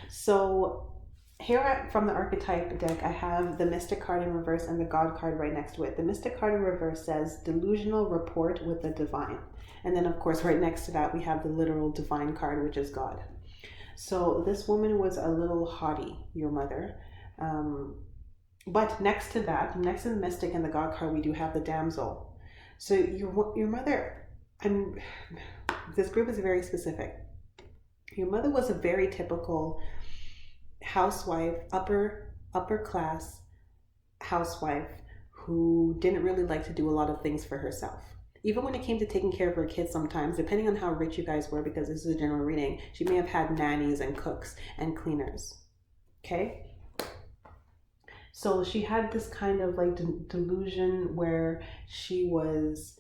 So here from the archetype deck, I have the Mystic card in reverse and the God card right next to it. The Mystic card in reverse says delusional rapport with the divine. And then, of course, right next to that, we have the literal divine card, which is God. So this woman was a little haughty, your mother. But next to that, next to the Mystic and the God card, we do have the Damsel. So your mother, this group is very specific. Your mother was a very typical housewife, upper class housewife who didn't really like to do a lot of things for herself. Even when it came to taking care of her kids, sometimes, depending on how rich you guys were, because this is a general reading, she may have had nannies and cooks and cleaners. Okay? So she had this kind of like delusion where she was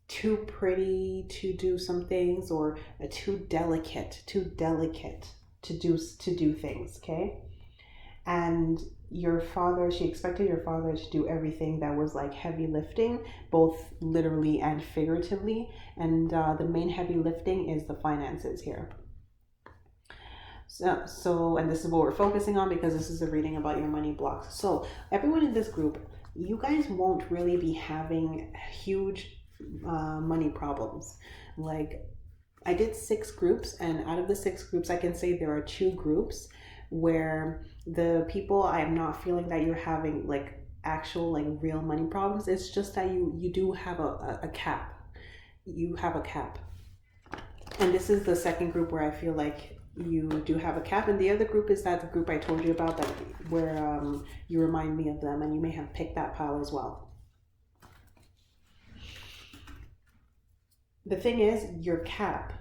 too pretty to do some things, or too delicate to do things, okay? And she expected your father to do everything that was like heavy lifting, both literally and figuratively. And the main heavy lifting is the finances here. So, and this is what we're focusing on because this is a reading about your money blocks. So everyone in this group, you guys won't really be having huge money problems. Like, I did 6 groups, and out of the 6 groups, I can say there are 2 groups where the people, I am not feeling that you're having like actual like real money problems. It's just that you do have a cap. You have a cap. And this is the second group where I feel like you do have a cap. And the other group is that the group I told you about, that where you remind me of them, and you may have picked that pile as well. The thing is, your cap,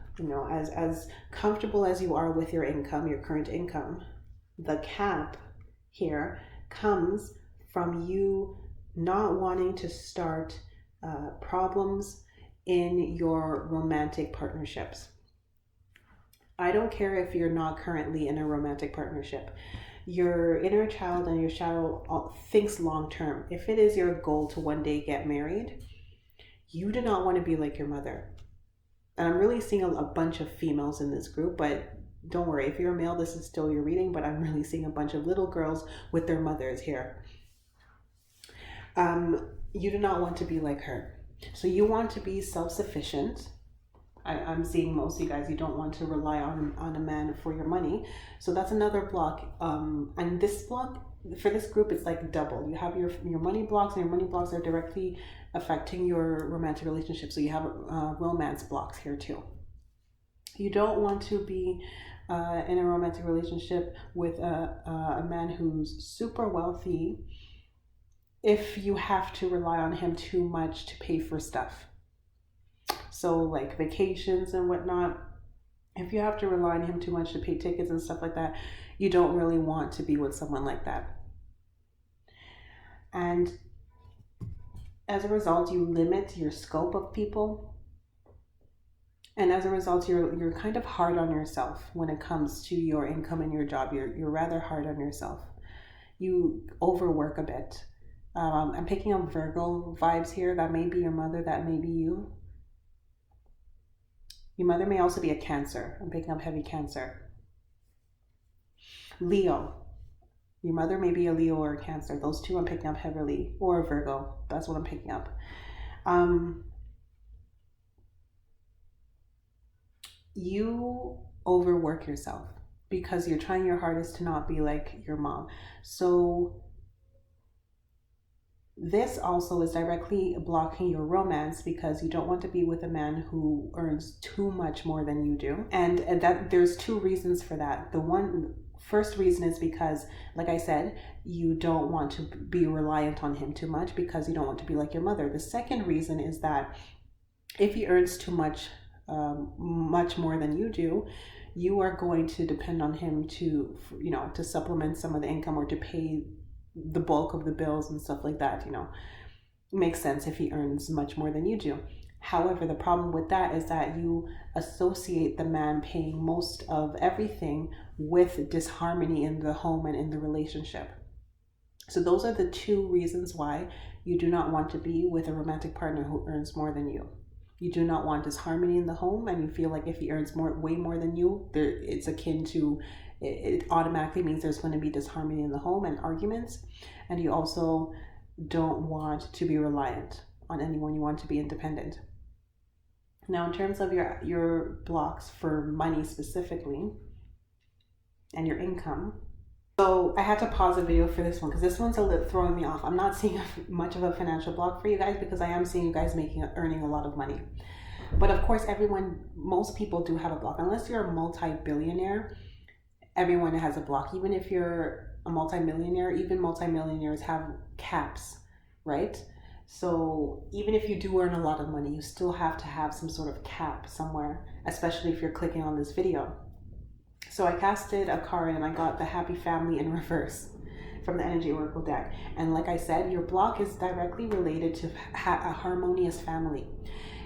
as comfortable as you are with your income, your current income, the cap here comes from you not wanting to start problems in your romantic partnerships. I don't care if you're not currently in a romantic partnership. Your inner child and your shadow thinks long term. If it is your goal to one day get married, you do not want to be like your mother. And I'm really seeing a bunch of females in this group, but don't worry, if you're a male, this is still your reading, but I'm really seeing a bunch of little girls with their mothers here. You do not want to be like her. So you want to be self-sufficient. I'm seeing most of you guys, you don't want to rely on a man for your money. So that's another block. And this block, for this group, it's like double. You have your money blocks, and your money blocks are directly affecting your romantic relationship. So you have romance blocks here too. You don't want to be in a romantic relationship with a man who's super wealthy if you have to rely on him too much to pay for stuff. So like vacations and whatnot, if you have to rely on him too much to pay tickets and stuff like that, you don't really want to be with someone like that. And as a result, you limit your scope of people. And as a result, you're kind of hard on yourself when it comes to your income and your job. You're rather hard on yourself. You overwork a bit. I'm picking up Virgo vibes here. That may be your mother, that may be you. Your mother may also be a Cancer. I'm picking up heavy Cancer. Leo. Your mother may be a Leo or a Cancer. Those two I'm picking up heavily. Or a Virgo. That's what I'm picking up. You overwork yourself because you're trying your hardest to not be like your mom. So this also is directly blocking your romance because you don't want to be with a man who earns too much more than you do. And that there's 2 reasons for that. The first reason is because, like I said, you don't want to be reliant on him too much because you don't want to be like your mother. The second reason is that if he earns too much, much more than you do, you are going to depend on him to supplement some of the income or to pay the bulk of the bills and stuff like that. Makes sense if he earns much more than you do. However, the problem with that is that you associate the man paying most of everything with disharmony in the home and in the relationship. So those are the 2 reasons why you do not want to be with a romantic partner who earns more than you. You do not want disharmony in the home, and you feel like if he earns way more than you, it's akin to, it automatically means there's going to be disharmony in the home and arguments. And you also don't want to be reliant on anyone. You want to be independent. Now, in terms of your blocks for money specifically and your income, so I had to pause the video for this one because this one's a little throwing me off. I'm not seeing much of a financial block for you guys because I am seeing you guys earning a lot of money. But of course, most people do have a block. Unless you're a multi-billionaire, everyone has a block. Even if you're a multi-millionaire, even multi-millionaires have caps, right? So even if you do earn a lot of money, you still have to have some sort of cap somewhere, especially if you're clicking on this video. So I casted a card and I got the Happy Family in reverse from the Energy Oracle deck. And like I said, your block is directly related to a harmonious family.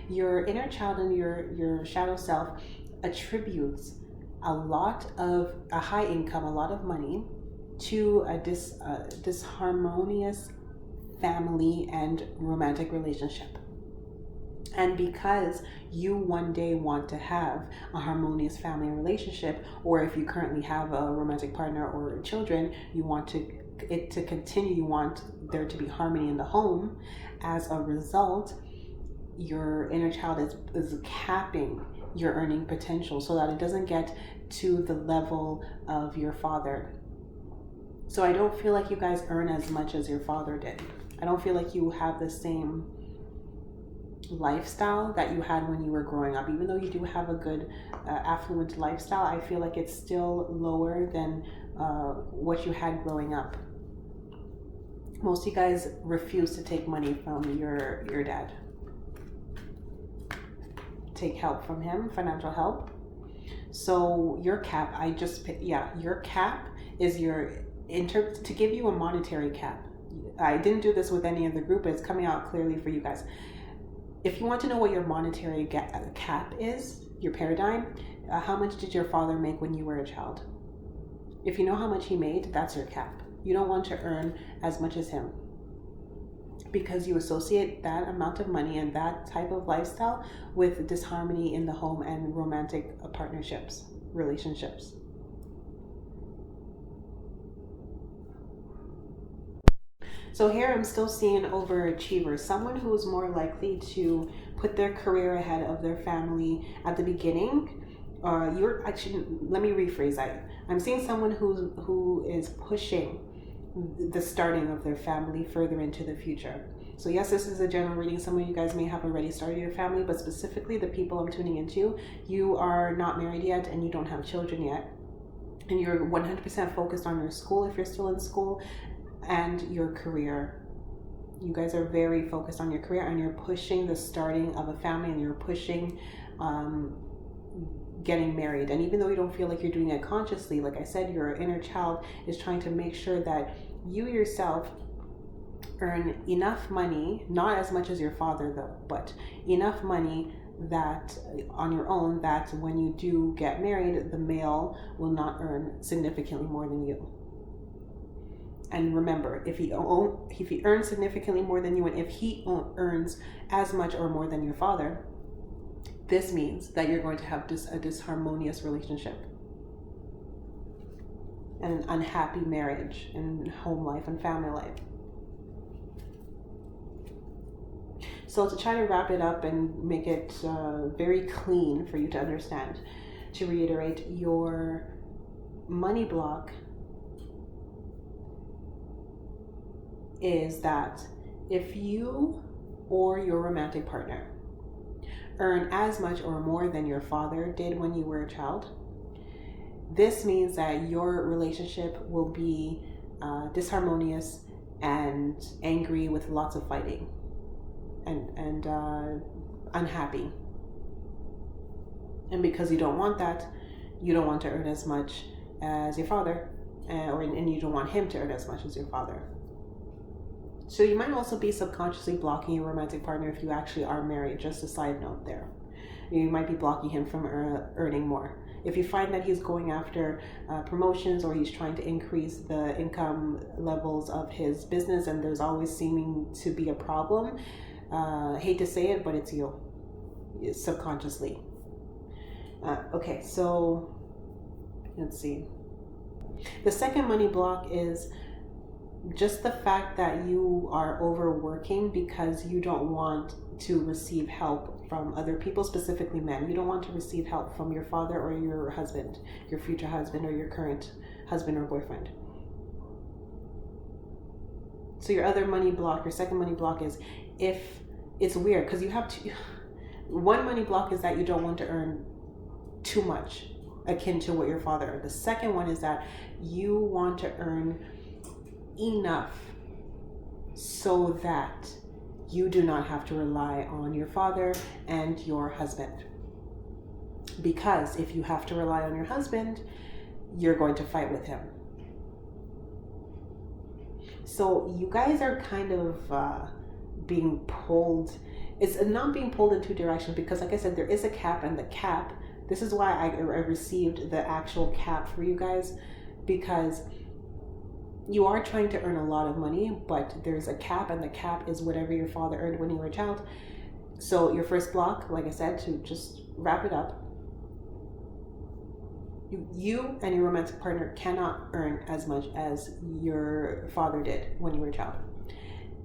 Your inner child and your shadow self attributes a high income, a lot of money to a disharmonious family and romantic relationship. And because you one day want to have a harmonious family relationship, or if you currently have a romantic partner or children, you want it to continue, you want there to be harmony in the home. As a result, your inner child is capping your earning potential so that it doesn't get to the level of your father. So I don't feel like you guys earn as much as your father did. I don't feel like you have the same lifestyle that you had when you were growing up. Even though you do have a good affluent lifestyle, I feel like it's still lower than what you had growing up. Most of you guys refuse to take money from your dad. Take help from him, financial help. So your cap, your cap is to give you a monetary cap. I didn't do this with any other group, but it's coming out clearly for you guys. If you want to know what your monetary cap is, your paradigm, how much did your father make when you were a child? If you know how much he made, that's your cap. You don't want to earn as much as him, because you associate that amount of money and that type of lifestyle with disharmony in the home and romantic partnerships, relationships. So here I'm still seeing overachievers, someone who is more likely to put their career ahead of their family at the beginning. Let me rephrase that. I'm seeing someone who is pushing the starting of their family further into the future. So yes, this is a general reading. Some of you guys may have already started your family, but specifically the people I'm tuning into, you are not married yet and you don't have children yet. And you're 100% focused on your school if you're still in school, and your career. You guys are very focused on your career, and you're pushing the starting of a family, and you're pushing getting married. And even though you don't feel like you're doing it consciously, like I said, your inner child is trying to make sure that you yourself earn enough money, not as much as your father though, but enough money that on your own, that when you do get married, the male will not earn significantly more than you. And remember, if he earns significantly more than you, and if he earns as much or more than your father, this means that you're going to have a disharmonious relationship and an unhappy marriage and home life and family life. So to try to wrap it up and make it very clean for you to understand, to reiterate, your money block is that if you or your romantic partner earn as much or more than your father did when you were a child, this means that your relationship will be disharmonious and angry with lots of fighting and unhappy. And because you don't want that, you don't want to earn as much as your father, and you don't want him to earn as much as your father. So you might also be subconsciously blocking your romantic partner if you actually are married. Just a side note there. You might be blocking him from earning more. If you find that he's going after promotions, or he's trying to increase the income levels of his business, and there's always seeming to be a problem, hate to say it, but it's you, subconsciously. Okay, so let's see. The second money block is just the fact that you are overworking because you don't want to receive help from other people, specifically men. You don't want to receive help from your father or your husband, your future husband or your current husband or boyfriend. So your other money block, your second money block, is if it's weird because you have to. One money block is that you don't want to earn too much, akin to what your father earned. The second one is that you want to earn enough so that you do not have to rely on your father and your husband. Because if you have to rely on your husband, you're going to fight with him. So you guys are kind of being pulled. It's not being pulled in two directions, because like I said, there is a cap, and the cap, this is why I received the actual cap for you guys, because you are trying to earn a lot of money, but there's a cap, and the cap is whatever your father earned when you were a child. So your first block, like I said, to just wrap it up, you and your romantic partner cannot earn as much as your father did when you were a child.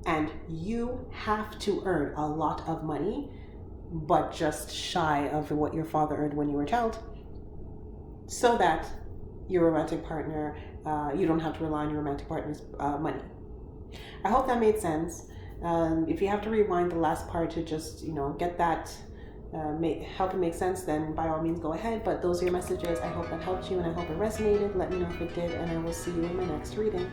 And you have to earn a lot of money, but just shy of what your father earned when you were a child, so that your romantic partner, you don't have to rely on your romantic partner's money. I hope that made sense. If you have to rewind the last part to just, get that, help it make sense, then by all means go ahead. But those are your messages. I hope that helped you, and I hope it resonated. Let me know if it did, and I will see you in my next reading.